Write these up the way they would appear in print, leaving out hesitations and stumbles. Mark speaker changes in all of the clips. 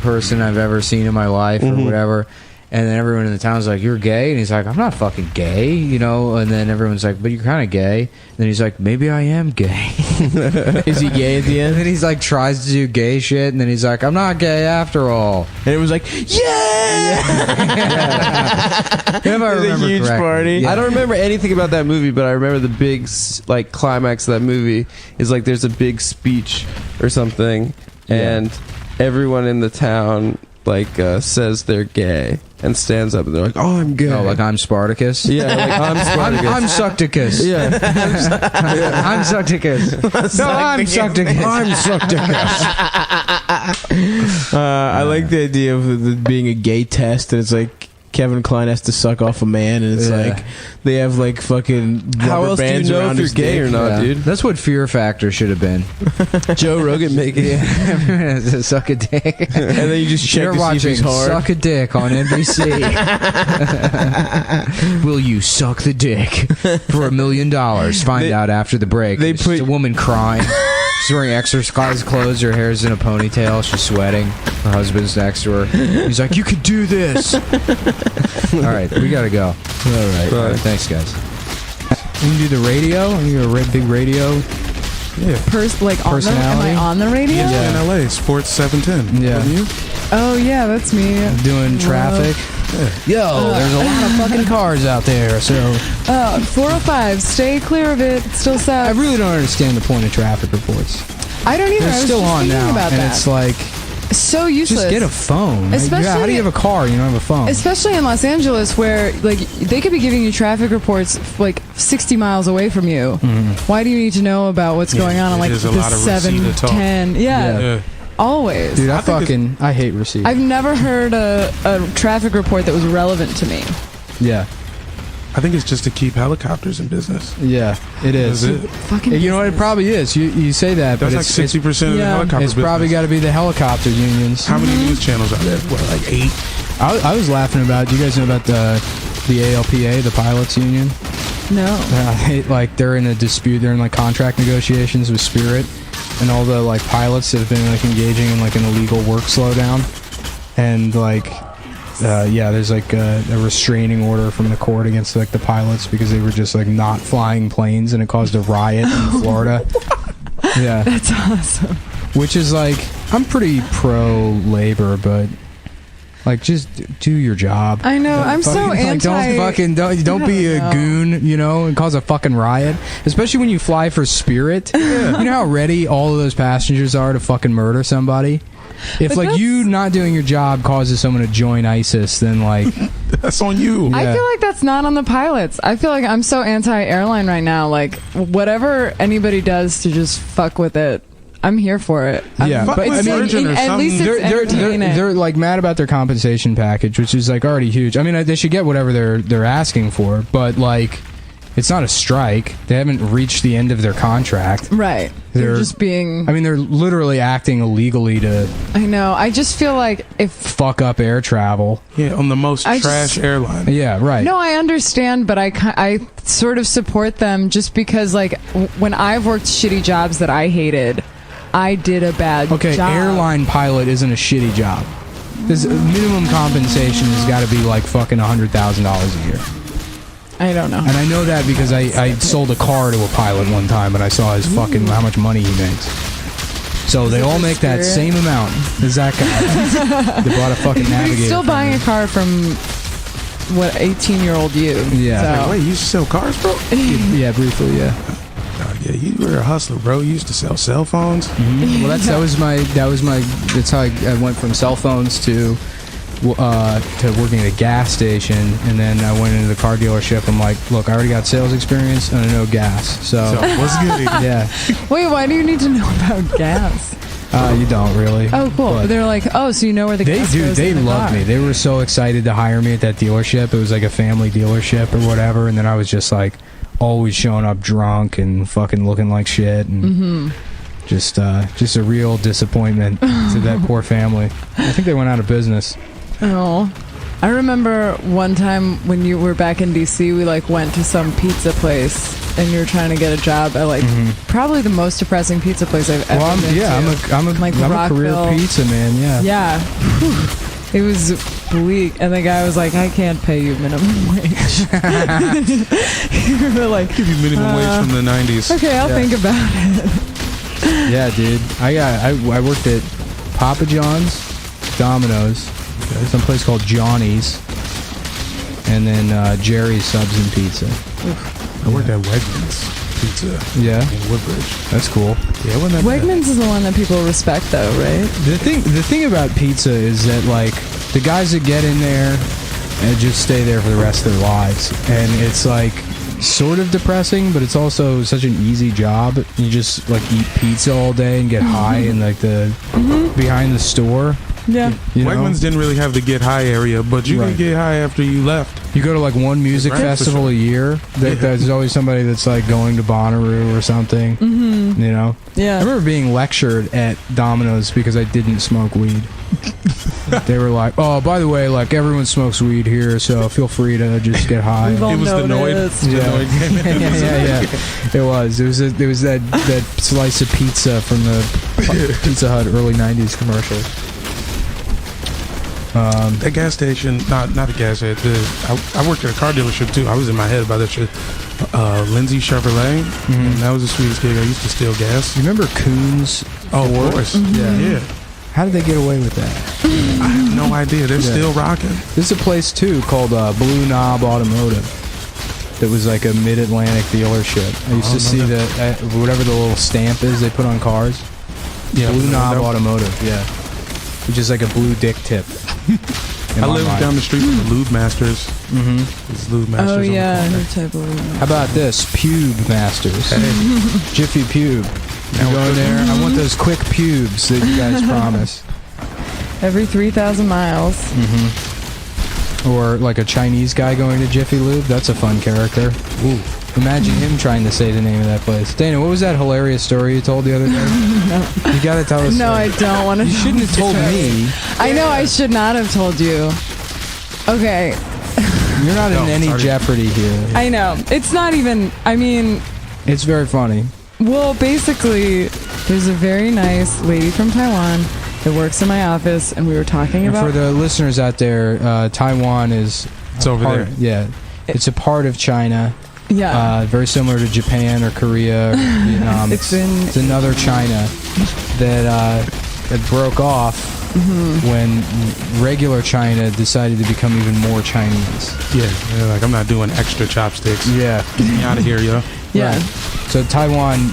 Speaker 1: person I've ever seen in my life or whatever. And then everyone in the town's like, you're gay? And he's like, I'm not fucking gay, you know? And then everyone's like, but you're kind of gay. And then he's like, maybe I am gay.
Speaker 2: Is he gay at the end?
Speaker 1: And then he's like, tries to do gay shit. And then he's like, I'm not gay after all.
Speaker 2: And it was like, yeah!
Speaker 1: If I remember
Speaker 2: a huge
Speaker 1: correctly.
Speaker 2: party.
Speaker 3: I don't remember anything about that movie, but I remember the big like climax of that movie is like there's a big speech or something, and everyone in the town like says they're gay and stands up and they're like, oh, I'm gay.
Speaker 1: Oh, like I'm Spartacus?
Speaker 3: Yeah, like I'm Spartacus.
Speaker 1: I'm Sucticus.
Speaker 3: Yeah.
Speaker 1: I'm Sucticus. No, I'm Sucticus. I'm Sucticus.
Speaker 2: I like the idea of it being a gay test, and it's like Kevin Kline has to suck off a man, and it's like they have like fucking
Speaker 3: How
Speaker 2: rubber
Speaker 3: else do you
Speaker 2: bands
Speaker 3: know
Speaker 2: around
Speaker 3: if you're
Speaker 2: his
Speaker 3: gay
Speaker 2: dick.
Speaker 3: or not,
Speaker 1: Yeah.
Speaker 3: dude?
Speaker 1: That's what Fear Factor should have been.
Speaker 3: Joe Rogan making it.
Speaker 1: Suck a dick.
Speaker 2: And then you just check
Speaker 1: You're
Speaker 2: to see if
Speaker 1: watching
Speaker 2: he's hard.
Speaker 1: Suck a Dick on NBC. Will you suck the dick for $1 million? Find out after the break.
Speaker 2: they
Speaker 1: It's
Speaker 2: put-
Speaker 1: just a woman crying. She's wearing exercise clothes. Her hair's in a ponytail. She's sweating. Her husband's next to her. He's like, you could do this. All right, we gotta go. All right, thanks, guys. You can do the radio. You a big radio.
Speaker 4: Yeah.
Speaker 1: Personality?
Speaker 4: Am I on the radio?
Speaker 1: Yeah.
Speaker 4: In LA, Sports 710.
Speaker 1: Yeah.
Speaker 4: Wasn't you?
Speaker 5: Oh, yeah, that's me.
Speaker 1: Doing traffic. Yo, there's a lot of fucking cars out there. So
Speaker 5: 405, stay clear of it. It still
Speaker 1: I
Speaker 5: sucks.
Speaker 1: really don't understand the point of traffic reports.
Speaker 5: I don't either. I
Speaker 1: They're
Speaker 5: was
Speaker 1: still
Speaker 5: just
Speaker 1: on
Speaker 5: thinking
Speaker 1: now,
Speaker 5: about
Speaker 1: and
Speaker 5: that.
Speaker 1: it's like,
Speaker 5: So useless.
Speaker 1: just get a phone.
Speaker 5: Especially-
Speaker 1: How do you have a car? You don't have a phone.
Speaker 5: Especially in Los Angeles, where like they could be giving you traffic reports like 60 miles away from you. Why do you need to know about what's going on
Speaker 4: it
Speaker 5: like
Speaker 4: is a
Speaker 5: the
Speaker 4: lot of
Speaker 5: 7,
Speaker 4: receipt talk.
Speaker 5: 10? Yeah,
Speaker 4: Yeah.
Speaker 5: always.
Speaker 1: Dude,
Speaker 4: I think
Speaker 1: I hate receipts.
Speaker 5: I've never heard a traffic report that was relevant to me.
Speaker 1: Yeah,
Speaker 4: I think it's just to keep helicopters in business.
Speaker 1: yeah, it is.
Speaker 4: That's it.
Speaker 5: Fucking.
Speaker 1: You know what? It
Speaker 5: business.
Speaker 1: probably is. You say that, but
Speaker 4: That's like
Speaker 1: it's
Speaker 4: 60% of the
Speaker 5: yeah.
Speaker 4: helicopter
Speaker 1: it's
Speaker 4: business.
Speaker 1: probably got to be the helicopter unions.
Speaker 4: How many news channels are there? What, like 8?
Speaker 1: I was laughing about. Do you guys know about the ALPA, the pilots union?
Speaker 5: No.
Speaker 1: Like they're in a dispute. They're in like contract negotiations with Spirit, and all the like pilots that have been like engaging in like an illegal work slowdown, and like. There's like a restraining order from the court against like the pilots because they were just like not flying planes, and it caused a riot in Florida. Yeah,
Speaker 5: That's awesome.
Speaker 1: which is like, I'm pretty pro labor, but like just do your job.
Speaker 5: I know. I'm so
Speaker 1: Fucking,
Speaker 5: anti.
Speaker 1: Don't be a
Speaker 5: know.
Speaker 1: goon, you know, and cause a fucking riot. Especially when you fly for Spirit. You know how ready all of those passengers are to fucking murder somebody. If
Speaker 5: But
Speaker 1: like
Speaker 5: that's-
Speaker 1: you not doing your job causes someone to join ISIS, then like
Speaker 4: That's on you.
Speaker 5: I
Speaker 1: Yeah.
Speaker 5: feel like that's not on the pilots. I feel like I'm so anti-airline right now. Like, whatever anybody does to just fuck with it, I'm here for it.
Speaker 1: Yeah,
Speaker 4: Fuck
Speaker 1: but
Speaker 4: with
Speaker 1: I mean,
Speaker 4: Virgin or
Speaker 5: at least
Speaker 4: something.
Speaker 5: it's entertaining.
Speaker 1: they're like mad about their compensation package, which is like already huge. I mean, they should get whatever they're asking for, but like it's not a strike. They haven't reached the end of their contract.
Speaker 5: Right. They're
Speaker 1: They're-
Speaker 5: just being.
Speaker 1: I mean, they're literally acting illegally to
Speaker 5: I know. I just feel like if.
Speaker 1: fuck up air travel.
Speaker 4: Yeah, on the most
Speaker 5: I
Speaker 4: trash
Speaker 5: just-
Speaker 4: airline.
Speaker 1: Yeah, right.
Speaker 5: No, I understand, but I sort of support them just because, like, when I've worked shitty jobs that I hated, I did a bad
Speaker 1: Okay,
Speaker 5: job.
Speaker 1: airline pilot isn't a shitty job. This minimum compensation has got to be like fucking $100,000 a year.
Speaker 5: I don't know.
Speaker 1: And I know that because I sold a car to a pilot one time and I saw his fucking how much money he makes. So they all make that same amount as that guy. They bought a fucking
Speaker 5: But
Speaker 1: Navigator.
Speaker 5: he's still
Speaker 1: from
Speaker 5: buying
Speaker 1: me.
Speaker 5: a car from, what, 18-year-old you.
Speaker 1: Yeah.
Speaker 5: So.
Speaker 4: Like, wait, you used to sell cars, bro?
Speaker 1: Yeah, briefly, yeah.
Speaker 4: Oh, yeah, you were a hustler, bro. You used to sell cell phones.
Speaker 1: Well, that was my that's how I went from cell phones to working at a gas station, and then I went into the car dealership. I'm like, look, I already got sales experience and I know gas, so
Speaker 4: what's good?
Speaker 1: yeah.
Speaker 5: Wait, why do you need to know about gas?
Speaker 1: You don't really.
Speaker 5: Oh, cool.
Speaker 1: But
Speaker 5: They're like, oh, so you know where the gas goes
Speaker 1: they
Speaker 5: in the
Speaker 1: loved
Speaker 5: car.
Speaker 1: me. They were so excited to hire me at that dealership. It was like a family dealership or whatever, and then I was just like always showing up drunk and fucking looking like shit, and just a real disappointment to that poor family. I think they went out of business.
Speaker 5: Oh. I remember one time when you were back in DC, we like went to some pizza place and you're trying to get a job at like probably the most depressing pizza place I've ever
Speaker 1: Well,
Speaker 5: been to.
Speaker 1: I'm a career
Speaker 5: Rockville.
Speaker 1: pizza man. Yeah.
Speaker 5: Yeah. Whew. It was bleak, and the guy was like, "I can't pay you minimum wage." We were like,
Speaker 4: Give you minimum wage from the 90s.
Speaker 5: "Okay, I'll think about it."
Speaker 1: Yeah, dude. I worked at Papa John's, Domino's, some place called Johnny's, and then Jerry's Subs and Pizza.
Speaker 4: I worked at Wegmans Pizza
Speaker 1: Yeah,
Speaker 4: in Woodbridge.
Speaker 1: that's cool.
Speaker 4: Yeah, wasn't that bad?
Speaker 5: Wegmans is the one that people respect, though, right?
Speaker 1: The thing about pizza is that like the guys that get in there and just stay there for the rest of their lives, and it's like sort of depressing, but it's also such an easy job. You just like eat pizza all day and get high in like the behind the store.
Speaker 5: Yeah.
Speaker 1: You know?
Speaker 4: Wegmans didn't really have the get high area, but you
Speaker 1: Right.
Speaker 4: could get high after you left.
Speaker 1: You go to like one music
Speaker 4: Right, for
Speaker 1: festival
Speaker 4: sure.
Speaker 1: a year. There's always somebody that's like going to Bonnaroo or something.
Speaker 5: Mm-hmm.
Speaker 1: You know.
Speaker 5: Yeah.
Speaker 1: I remember being lectured at Domino's because I didn't smoke weed. They were like, "Oh, by the way, like everyone smokes weed here, so feel free to just get high."
Speaker 5: We've all
Speaker 4: It was the Noid.
Speaker 5: noticed.
Speaker 1: Yeah.
Speaker 4: The Noid came in.
Speaker 1: yeah. It was that slice of pizza from the Pizza Hut early '90s commercial.
Speaker 4: That gas station, not a gas station. I worked at a car dealership too. I was in my head about that shit. Lindsay Chevrolet, and that was the sweetest gig. I used to steal gas.
Speaker 1: You remember Coons?
Speaker 4: Oh,
Speaker 1: Ford?
Speaker 4: of course.
Speaker 1: Yeah.
Speaker 4: Yeah.
Speaker 1: How did they get away with that?
Speaker 4: I have no idea. They're
Speaker 1: Yeah.
Speaker 4: still rocking.
Speaker 1: There's a place too called Blue Knob Automotive. That was like a mid-Atlantic dealership. I used to see the whatever the little stamp is they put on cars.
Speaker 4: Yeah,
Speaker 1: Blue Knob
Speaker 4: that-
Speaker 1: Automotive. Yeah, which is like a blue dick tip.
Speaker 4: I lived down the street from the Lube Masters.
Speaker 1: Mm-hmm.
Speaker 4: It's Lube Masters.
Speaker 5: Oh
Speaker 4: on the
Speaker 5: yeah,
Speaker 4: corner.
Speaker 5: new type of.
Speaker 1: How about this? Pube Masters. Jiffy Pube. You go in there. I want those quick pubes that you guys promise.
Speaker 5: Every 3,000 miles.
Speaker 1: Or like a Chinese guy going to Jiffy Lube. That's a fun character. Ooh. Imagine him trying to say the name of that place. Dana, what was that hilarious story you told the other day? You gotta tell us.
Speaker 5: No, I don't want to.
Speaker 1: You shouldn't have told me.
Speaker 5: I know I should not have told you. Okay,
Speaker 1: You're not
Speaker 4: No,
Speaker 1: in any
Speaker 4: sorry.
Speaker 1: jeopardy here.
Speaker 5: I know. It's not even. I mean,
Speaker 1: It's very funny.
Speaker 5: well, basically, there's a very nice lady from Taiwan that works in my office, and we were talking
Speaker 1: And
Speaker 5: about.
Speaker 1: for the listeners out there, Taiwan is
Speaker 4: It's over
Speaker 1: part,
Speaker 4: there.
Speaker 1: Yeah, it's a part of China.
Speaker 5: yeah.
Speaker 1: Very similar to Japan or Korea or Vietnam.
Speaker 5: It's
Speaker 1: It's another China that broke off when regular China decided to become even more Chinese.
Speaker 4: Yeah, they're like, I'm not doing extra chopsticks.
Speaker 1: Yeah.
Speaker 4: Get me out of here, yo.
Speaker 5: yeah.
Speaker 1: Right. So Taiwan,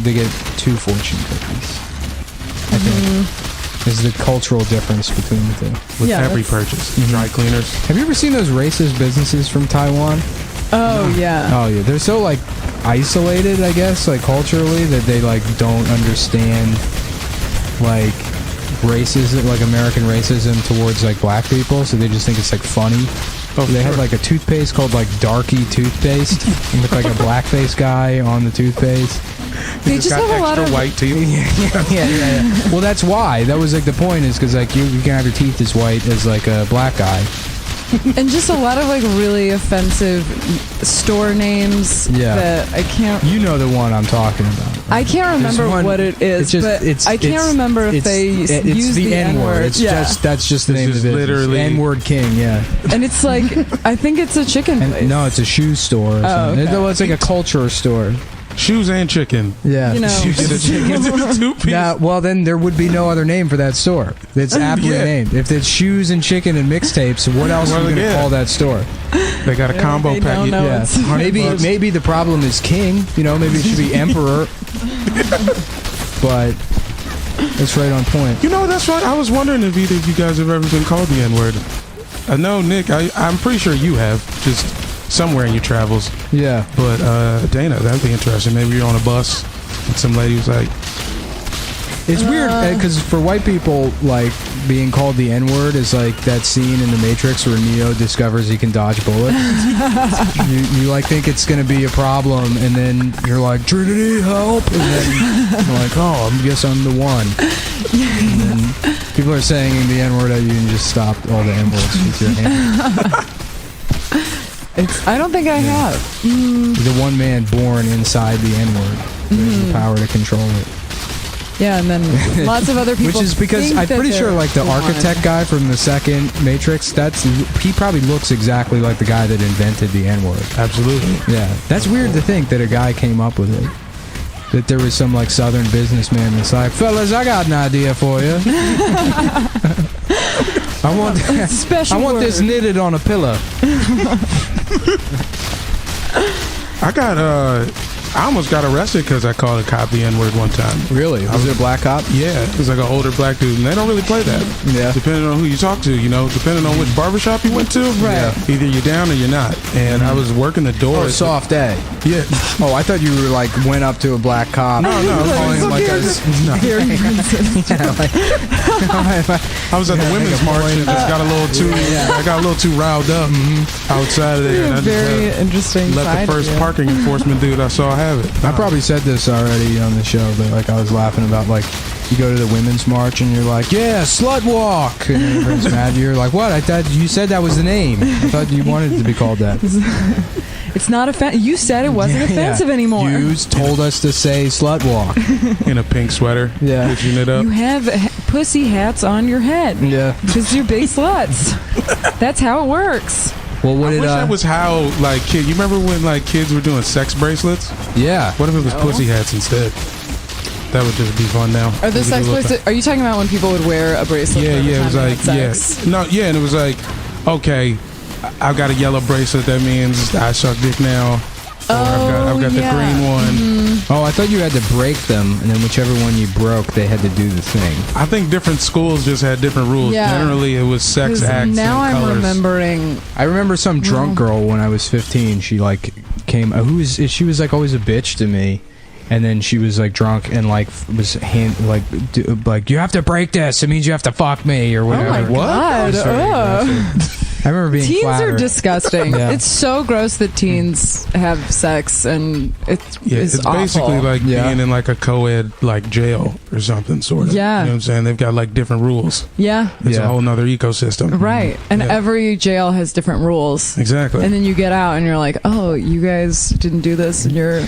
Speaker 1: they get 2 fortune cookies. I think is the cultural difference between the two.
Speaker 4: With
Speaker 5: Yeah,
Speaker 4: every
Speaker 5: that's-
Speaker 4: purchase. Dry cleaners.
Speaker 1: Have you ever seen those racist businesses from Taiwan?
Speaker 5: Oh yeah.
Speaker 1: Oh yeah, they're so like isolated, I guess, like culturally, that they like don't understand like racism, like American racism towards like black people. So they just think it's like funny.
Speaker 4: Oh,
Speaker 1: They
Speaker 4: sure.
Speaker 1: had like a toothpaste called like Darky toothpaste, and with like a blackface guy on the toothpaste.
Speaker 5: They
Speaker 4: It's
Speaker 5: just
Speaker 4: got
Speaker 5: have a lot
Speaker 4: extra
Speaker 5: of.
Speaker 4: white teeth.
Speaker 1: yeah. Well, that's why. That was like the point, is because like you can have your teeth as white as like a black guy.
Speaker 5: And just a lot of like really offensive store names
Speaker 1: Yeah.
Speaker 5: that I can't.
Speaker 1: You know the one I'm talking about.
Speaker 5: I can't remember
Speaker 1: There's one-
Speaker 5: what it is,
Speaker 1: it's just-
Speaker 5: but
Speaker 1: it's-
Speaker 5: I can't
Speaker 1: it's-
Speaker 5: remember if they use the N-word.
Speaker 1: It's
Speaker 5: yeah.
Speaker 1: just that's just the
Speaker 4: This
Speaker 1: name of
Speaker 4: is
Speaker 1: the business.
Speaker 4: literally-
Speaker 1: N-word king. Yeah.
Speaker 5: And it's like, I think it's a chicken place.
Speaker 1: And, no, it's a shoe store. Or something.
Speaker 5: okay.
Speaker 1: It's like a culture store.
Speaker 4: Shoes and chicken.
Speaker 1: Yeah.
Speaker 5: You know.
Speaker 4: You get a chicken two-piece.
Speaker 1: Now, well, then there would be no other name for that store. It's aptly
Speaker 4: Yeah.
Speaker 1: named. If it's shoes and chicken and mixtapes, what else are you going to
Speaker 4: yeah.
Speaker 1: call that store?
Speaker 4: They got a combo
Speaker 5: they
Speaker 4: pack.
Speaker 5: don't know.
Speaker 1: Yeah.
Speaker 5: it's
Speaker 1: Maybe the problem is king. You know, maybe it should be emperor. But it's right on point.
Speaker 4: You know, that's right. I was wondering if either of you guys have ever been called the N-word. I know, Nick, I'm pretty sure you have, just somewhere in your travels.
Speaker 1: Yeah.
Speaker 4: But Dana, that'd be interesting. Maybe you're on a bus and some lady was like,
Speaker 1: It's weird because for white people, like being called the N-word is like that scene in The Matrix where Neo discovers he can dodge bullets. you like think it's gonna be a problem, and then you're like, Trinity, help! And then you're like, oh, I guess I'm the one. And then people are saying the N-word at you, and just stop all the N-words with your hand.
Speaker 5: I don't think I have.
Speaker 1: The one man born inside the N-word. There's the power to control it.
Speaker 5: Yeah, and then lots of other people.
Speaker 1: Which is because
Speaker 5: think
Speaker 1: I'm
Speaker 5: that
Speaker 1: pretty sure,
Speaker 5: they're
Speaker 1: like, the
Speaker 5: one.
Speaker 1: architect guy from the second Matrix, he probably looks exactly like the guy that invented the N-word.
Speaker 4: Absolutely.
Speaker 1: Yeah. That's weird to think that a guy came up with it. That there was some, like, southern businessman that's like, fellas, I got an idea for you. I want
Speaker 5: Special
Speaker 1: I want this
Speaker 5: word.
Speaker 1: knitted on a pillow.
Speaker 4: I almost got arrested because I called a cop the N-word one time.
Speaker 1: Really? Was it a black cop?
Speaker 4: Yeah, it was like an older black dude, and they don't really play that.
Speaker 1: Yeah.
Speaker 4: Depending on who you talk to, depending on which barbershop you went to.
Speaker 5: Right.
Speaker 1: Yeah.
Speaker 4: Either you're down or you're not. And I was working the door.
Speaker 1: Oh, soft day.
Speaker 4: Yeah.
Speaker 1: Oh, I thought you were like went up to a black cop.
Speaker 4: No, I was
Speaker 1: calling him like a.
Speaker 4: No.
Speaker 1: Yeah, like,
Speaker 4: I was at the women's march and just got a little too. I got a little too riled up outside of there. And I
Speaker 5: Very
Speaker 4: just
Speaker 5: interesting.
Speaker 4: let
Speaker 5: side
Speaker 4: the first
Speaker 5: of you.
Speaker 4: parking enforcement dude I saw have it.
Speaker 1: I probably said this already on the show, but like I was laughing about like you go to the women's march and you're like, yeah, slut walk, and everyone's mad. You're like, what? I thought you said that was the name. I thought you wanted it to be called that.
Speaker 5: It's not offensive. You said it wasn't offensive anymore.
Speaker 1: You told us to say slut walk.
Speaker 4: In a pink sweater.
Speaker 1: Yeah.
Speaker 4: Pitching it up.
Speaker 5: You have pussy hats on your head.
Speaker 1: Yeah.
Speaker 5: Because you're big sluts. That's how it works.
Speaker 1: Well, what
Speaker 4: I
Speaker 1: did
Speaker 4: wish that was how, like, kid. You remember when, like, kids were doing sex bracelets?
Speaker 1: Yeah.
Speaker 4: What if it was pussy hats instead? That would just be fun now.
Speaker 5: Are the
Speaker 4: We could
Speaker 5: sex
Speaker 4: do a little
Speaker 5: bracelets? Are you talking about when people would wear a bracelet?
Speaker 4: Yeah,
Speaker 5: every
Speaker 4: yeah. It
Speaker 5: time
Speaker 4: was
Speaker 5: they
Speaker 4: like,
Speaker 5: had sex?
Speaker 4: no, yeah, and it was like, okay, I've got a yellow bracelet. That means I suck dick now. Or I've got the green one.
Speaker 1: Oh, I thought you had to break them, and then whichever one you broke, they had to do the thing.
Speaker 4: I think different schools just had different rules.
Speaker 5: Yeah.
Speaker 4: Generally, it was sex
Speaker 5: 'Cause
Speaker 4: acts.
Speaker 5: now
Speaker 4: and
Speaker 5: I'm
Speaker 4: colors.
Speaker 5: remembering.
Speaker 1: I remember some drunk girl when I was 15. She like came. She was like always a bitch to me, and then she was like drunk and like was like you have to break this. It means you have to fuck me or
Speaker 5: Oh
Speaker 1: whatever.
Speaker 5: my god! Ugh.
Speaker 1: I remember being
Speaker 5: Teens
Speaker 1: flattered.
Speaker 5: are disgusting.
Speaker 1: Yeah.
Speaker 5: It's so gross that teens have sex, and it's
Speaker 4: It's
Speaker 5: awful.
Speaker 4: basically like being in like a co-ed like jail or something, sort of.
Speaker 5: Yeah.
Speaker 4: You know what I'm saying? They've got like different rules.
Speaker 5: Yeah,
Speaker 4: It's
Speaker 1: Yeah.
Speaker 4: a whole nother ecosystem.
Speaker 5: right. And
Speaker 4: Yeah.
Speaker 5: every jail has different rules.
Speaker 4: Exactly.
Speaker 5: And then you get out, and you're like, oh, you guys didn't do this, and you're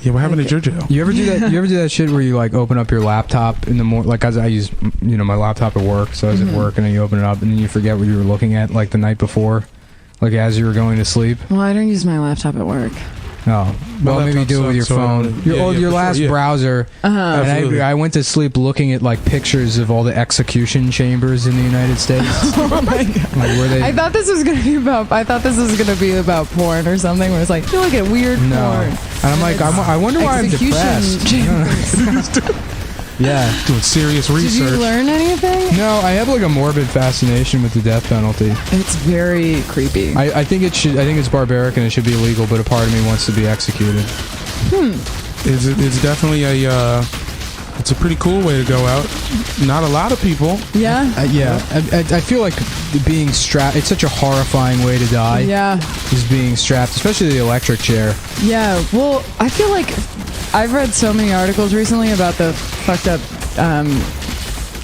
Speaker 4: Yeah, what happened at your jail?
Speaker 1: You ever do that? You ever do that shit where you like open up your laptop in the morning? Like I use, my laptop at work, so I was at work, and then you open it up, and then you forget what you were looking at like the night before, like as you were going to sleep.
Speaker 5: well, I don't use my laptop at work.
Speaker 1: Oh, well, maybe
Speaker 4: laptop
Speaker 1: do it with your
Speaker 4: sucks, so-
Speaker 1: phone.
Speaker 4: Yeah,
Speaker 1: Your
Speaker 4: for
Speaker 1: last
Speaker 4: sure, yeah.
Speaker 1: browser.
Speaker 5: Uh-huh.
Speaker 1: And
Speaker 4: Absolutely.
Speaker 1: I went to sleep looking at like pictures of all the execution chambers in the United States.
Speaker 5: Oh my god!
Speaker 1: Like where they.
Speaker 5: I thought this was gonna be about. I thought this was gonna be about porn or something. Where it's like you look at weird
Speaker 1: No,
Speaker 5: porn.
Speaker 1: and I'm like, I wonder why I'm
Speaker 5: Execution
Speaker 1: depressed.
Speaker 5: chambers.
Speaker 1: Yeah.
Speaker 4: Doing serious
Speaker 5: Did
Speaker 4: research.
Speaker 5: you learn anything?
Speaker 1: No, I have like a morbid fascination with the death penalty.
Speaker 5: It's very creepy.
Speaker 1: I think it should. I think it's barbaric and it should be illegal. But a part of me wants to be executed.
Speaker 4: It's definitely it's a pretty cool way to go out. Not a lot of people.
Speaker 5: Yeah.
Speaker 1: I feel like being strapped. It's such a horrifying way to die.
Speaker 5: Yeah.
Speaker 1: Is being strapped, especially the electric chair.
Speaker 5: Yeah. Well, I feel like I've read so many articles recently about the fucked up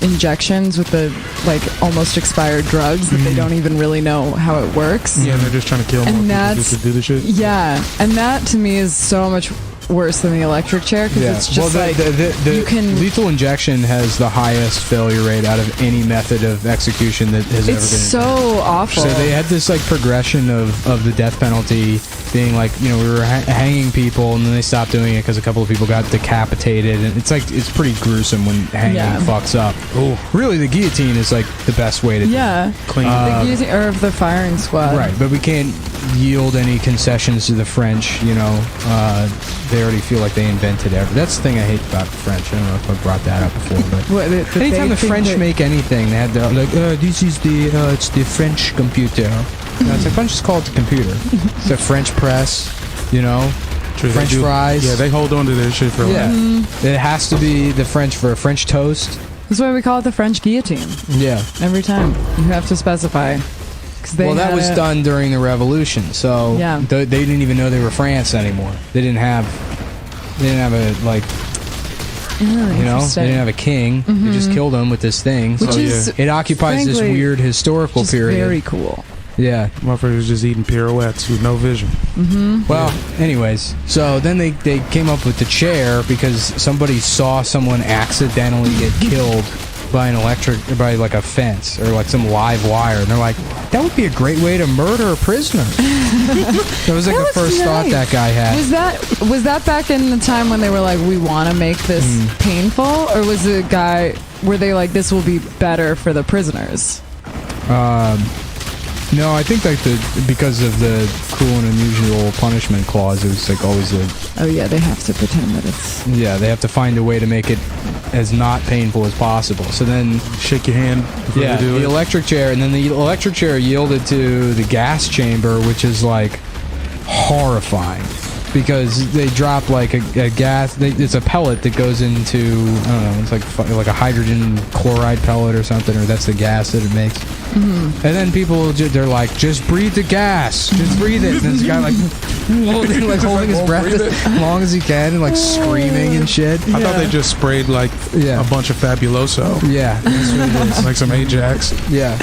Speaker 5: injections with the like almost expired drugs that they don't even really know how it works.
Speaker 4: Yeah, they're just trying to kill
Speaker 5: And
Speaker 4: more people
Speaker 5: that's-
Speaker 4: just to do the shit.
Speaker 5: Yeah, and that to me is so much worse than the electric chair because it's just
Speaker 1: well, the
Speaker 5: you can.
Speaker 1: lethal injection has the highest failure rate out of any method of execution that has ever been.
Speaker 5: It's so awful.
Speaker 1: So they had this like progression of the death penalty being like, we were hanging people, and then they stopped doing it because a couple of people got decapitated, and it's pretty gruesome when hanging fucks up.
Speaker 4: Oh,
Speaker 1: Really, the guillotine is like the best way to
Speaker 5: yeah,
Speaker 4: clean.
Speaker 5: the guillotine, or the firing squad.
Speaker 1: right, but we can't yield any concessions to the French. They already feel like they invented everything. That's the thing I hate about the French. I don't know if I brought that up before, but anytime the French make anything, they had the like, this is it's the French computer. No, it's like, why don't you just call it the computer? It's a French press,
Speaker 4: True,
Speaker 1: French
Speaker 4: they do.
Speaker 1: fries.
Speaker 4: Yeah, they hold on to their shit for a
Speaker 1: Yeah,
Speaker 4: while.
Speaker 1: it has to be the French for a French toast.
Speaker 5: That's why we call it the French guillotine.
Speaker 1: Yeah.
Speaker 5: Every time you have to specify. 'Cause they
Speaker 1: Well, that
Speaker 5: had
Speaker 1: was
Speaker 5: a-
Speaker 1: done during the Revolution, so
Speaker 5: Yeah.
Speaker 1: they didn't even know they were France anymore. They didn't have a like,
Speaker 5: Oh,
Speaker 1: they
Speaker 5: interesting.
Speaker 1: didn't have a king. They just killed him with this thing.
Speaker 5: Which
Speaker 1: So
Speaker 5: is
Speaker 1: it occupies this
Speaker 5: frankly
Speaker 1: weird historical
Speaker 5: just
Speaker 1: period.
Speaker 5: very cool.
Speaker 1: Yeah.
Speaker 4: Motherfuckers just eating pirouettes with no vision.
Speaker 1: Well, anyways, so then they came up with the chair because somebody saw someone accidentally get killed by like a fence or like some live wire, and they're like, that would be a great way to murder a prisoner. That was like the first thought that guy had.
Speaker 5: Was that back in the time when they were like, we want to make this painful, or was it were they like, this will be better for the prisoners?
Speaker 1: No, I think like because of the cruel and unusual punishment clause, it was like always
Speaker 5: oh yeah, they have to pretend that it's
Speaker 1: they have to find a way to make it as not painful as possible. So then
Speaker 4: Shake your hand before you do
Speaker 1: the
Speaker 4: it.
Speaker 1: electric chair, and then the electric chair yielded to the gas chamber, which is like horrifying because they drop like a gas. It's a pellet that goes into, I don't know, it's like a hydrogen chloride pellet or something, or that's the gas that it makes. And then people they're like, just breathe the gas, just breathe it. And this guy like holding his breath as long as he can and like screaming and shit.
Speaker 4: I thought they just sprayed like a bunch of Fabuloso.
Speaker 1: Yeah, that's what it is.
Speaker 4: Like some Ajax.
Speaker 1: Yeah.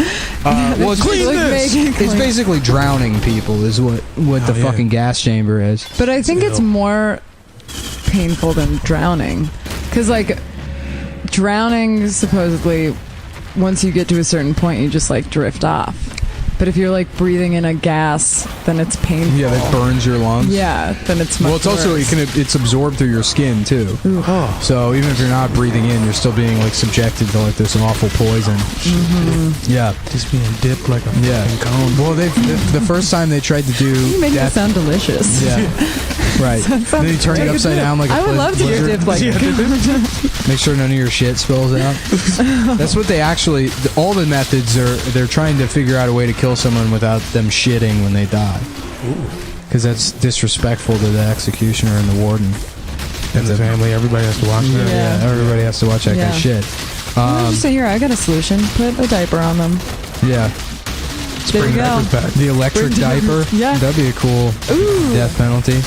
Speaker 1: Well, it's basically drowning people is what the fucking gas chamber is.
Speaker 5: But I think it's more painful than drowning, because like drowning supposedly, once you get to a certain point, you just like drift off. But if you're like breathing in a gas, then it's painful.
Speaker 1: Yeah, that burns your lungs.
Speaker 5: Yeah, then it's much
Speaker 1: well, it's also
Speaker 5: worse.
Speaker 1: it's absorbed through your skin too.
Speaker 5: Oh.
Speaker 1: So even if you're not breathing in, you're still being like subjected to like this awful poison. Yeah,
Speaker 4: Just being dipped like a fucking cone.
Speaker 1: Well, the first time they tried to do
Speaker 5: You make it
Speaker 1: death,
Speaker 5: sound delicious.
Speaker 1: yeah, right. Then you turn it upside down like a
Speaker 5: I would love to get
Speaker 1: blizzard.
Speaker 5: dipped like
Speaker 1: Make sure none of your shit spills out. That's what they actually. All the methods they're trying to figure out a way to kill someone without them shitting when they die. Because that's disrespectful to the executioner and the warden.
Speaker 4: And the family, everybody has to watch that.
Speaker 5: Yeah.
Speaker 1: Everybody has to watch that kind of shit.
Speaker 5: Just say, here, I got a solution. Put a diaper on them.
Speaker 1: Yeah.
Speaker 5: There you go.
Speaker 4: Diapers back.
Speaker 1: The electric diaper.
Speaker 5: Yeah.
Speaker 1: That'd be a cool death penalty.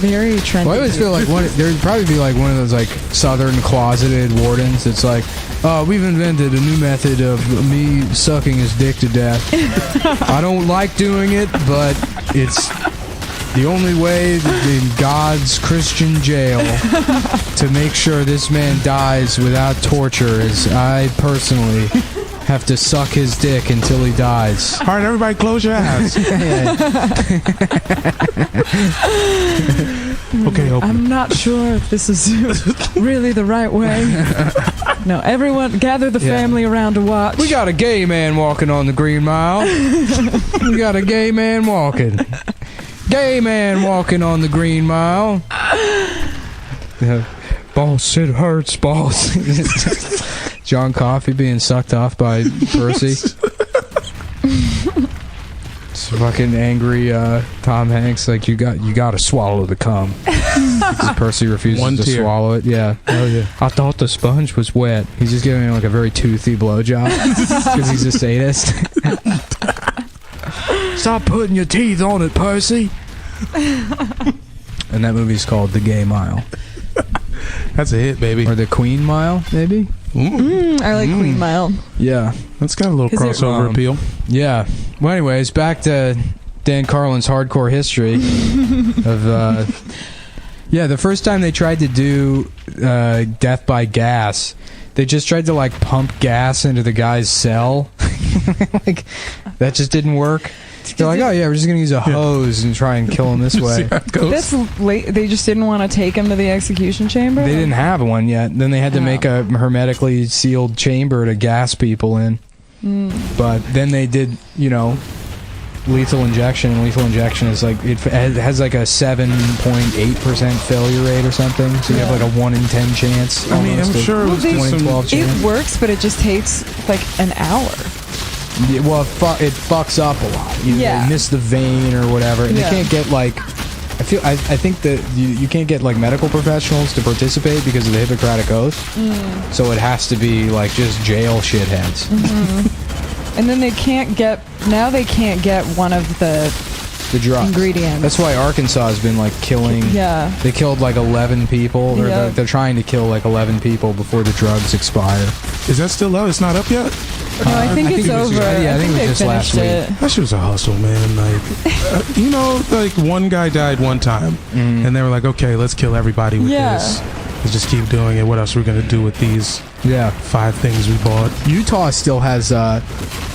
Speaker 5: Very trendy.
Speaker 1: Well, I always feel like there'd probably be like one of those like southern closeted wardens. It's like, we've invented a new method of me sucking his dick to death. I don't like doing it, but it's the only way in God's Christian jail to make sure this man dies without torture is I personally have to suck his dick until he dies.
Speaker 4: All right, everybody, close your eyes. Okay, open.
Speaker 5: I'm not sure if this is really the right way. No, everyone, gather the family around to watch.
Speaker 1: We got a gay man walking on the Green Mile. We got a gay man walking. Gay man walking on the Green Mile. Boss, it hurts, boss. John Coffey being sucked off by Percy. It's fucking angry Tom Hanks, like you got to swallow the cum. Because Percy refuses to swallow it. Yeah.
Speaker 4: Oh yeah.
Speaker 1: I thought the sponge was wet. He's just giving him like a very toothy blowjob because he's a sadist. Stop putting your teeth on it, Percy. And that movie's called The Gay Mile.
Speaker 4: That's a hit, baby.
Speaker 1: Or The Queen Mile, maybe?
Speaker 5: I like Queen Mile.
Speaker 1: Yeah.
Speaker 4: That's got a little crossover appeal.
Speaker 1: Yeah. Well, anyways, back to Dan Carlin's hardcore history of... the first time they tried to do death by gas, they just tried to like pump gas into the guy's cell. Like that just didn't work. They're like, oh yeah, we're just gonna use a hose and try and kill him this way.
Speaker 5: That's late. They just didn't want to take him to the execution chamber.
Speaker 1: They didn't have one yet. Then they had to make a hermetically sealed chamber to gas people in. But then they did, lethal injection. And lethal injection is like it has like a 7.8% failure rate or something. So you have like a 1 in 10 chance.
Speaker 4: I mean, I'm sure it was
Speaker 1: 1 in 12 chance.
Speaker 5: It works, but it just takes like an hour.
Speaker 1: Yeah, well, it fucks up a lot. They miss the vein or whatever, and they can't get like. I think that you can't get like medical professionals to participate because of the Hippocratic Oath. So it has to be like just jail shitheads.
Speaker 5: And then they can't get one of the
Speaker 1: drugs.
Speaker 5: Ingredients.
Speaker 1: That's why Arkansas has been like killing.
Speaker 5: Yeah.
Speaker 1: They killed like 11 people, or they're trying to kill like 11 people before the drugs expire.
Speaker 4: Is that still up? It's not up yet?
Speaker 5: No, I think it's
Speaker 1: it was
Speaker 5: over.
Speaker 1: just- yeah, I think it was
Speaker 5: they
Speaker 1: just last
Speaker 5: finished
Speaker 1: week.
Speaker 5: it.
Speaker 4: That shit was a hustle, man. Like, you know, like one guy died one time, and they were like, okay, let's kill everybody with this. Let's just keep doing it. What else are we gonna do with these
Speaker 1: Yeah.
Speaker 4: 5 things we bought?
Speaker 1: Utah still has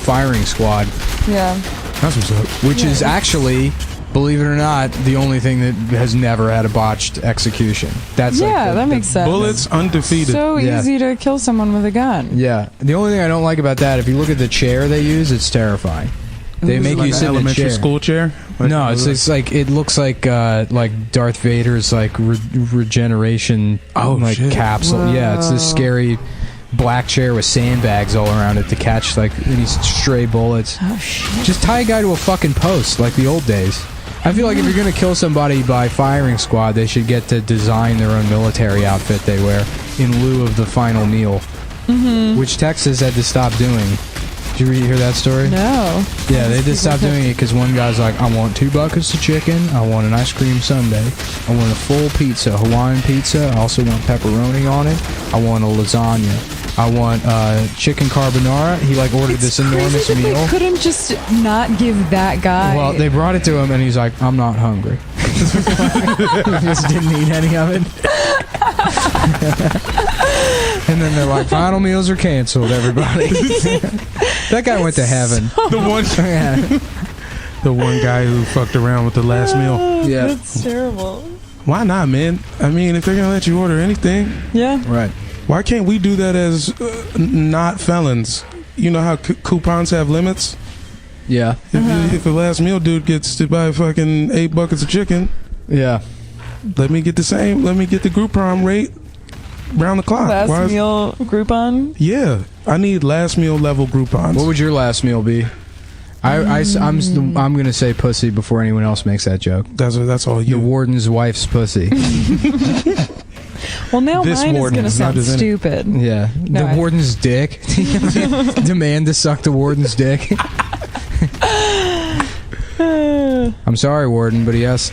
Speaker 1: firing squad,
Speaker 5: Yeah.
Speaker 4: That's what's up.
Speaker 1: which is actually, believe it or not, the only thing that has never had a botched execution. That's
Speaker 5: Yeah, that makes sense.
Speaker 4: Bullets undefeated.
Speaker 5: So
Speaker 1: Yeah.
Speaker 5: easy to kill someone with a gun.
Speaker 1: Yeah. The only thing I don't like about that, if you look at the chair they use, it's terrifying. They make
Speaker 4: like
Speaker 1: you
Speaker 4: an
Speaker 1: sit in a
Speaker 4: elementary
Speaker 1: chair.
Speaker 4: school chair. Like,
Speaker 1: No, it's like it looks like Darth Vader's like regeneration like
Speaker 4: shit.
Speaker 1: capsule. Yeah, it's this scary black chair with sandbags all around it to catch like any stray bullets.
Speaker 5: Oh shit.
Speaker 1: Just tie a guy to a fucking post like the old days. I feel like if you're gonna kill somebody by firing squad, they should get to design their own military outfit they wear in lieu of the final meal, which Texas had to stop doing. Did you hear that story?
Speaker 5: No.
Speaker 1: Yeah, they just stopped doing it because one guy's like, I want 2 buckets of chicken, I want an ice cream sundae, I want a full pizza, Hawaiian pizza, I also want pepperoni on it, I want a lasagna, I want chicken carbonara. He like ordered this enormous
Speaker 5: Crazy that
Speaker 1: meal.
Speaker 5: They couldn't just not give that guy.
Speaker 1: Well, they brought it to him and he's like, I'm not hungry. He just didn't eat any of it. And then they're like, final meals are canceled, everybody. That guy went to heaven.
Speaker 4: the one,
Speaker 1: Yeah.
Speaker 4: the one guy who fucked around with the last meal.
Speaker 1: Yeah.
Speaker 5: That's terrible.
Speaker 4: Why not, man? I mean, if they're gonna let you order anything,
Speaker 5: Yeah.
Speaker 1: Right.
Speaker 4: why can't we do that as not felons? You know how coupons have limits.
Speaker 1: Yeah.
Speaker 4: If the last meal dude gets to buy fucking 8 buckets of chicken,
Speaker 1: Yeah.
Speaker 4: let me get the same. Let me get the Groupon rate round the clock.
Speaker 5: Last
Speaker 4: Why is-
Speaker 5: meal Groupon.
Speaker 4: Yeah, I need last meal level Groupons.
Speaker 1: What would your last meal be? I'm gonna say pussy before anyone else makes that joke.
Speaker 4: That's all
Speaker 1: The
Speaker 4: you.
Speaker 1: warden's wife's pussy.
Speaker 5: Well, now
Speaker 4: This
Speaker 5: mine is
Speaker 4: warden
Speaker 5: going to
Speaker 4: is not
Speaker 5: sound
Speaker 4: as in it.
Speaker 5: stupid.
Speaker 1: Yeah.
Speaker 5: No,
Speaker 1: The warden's dick. Demand to suck the warden's dick. I'm sorry, warden, but it's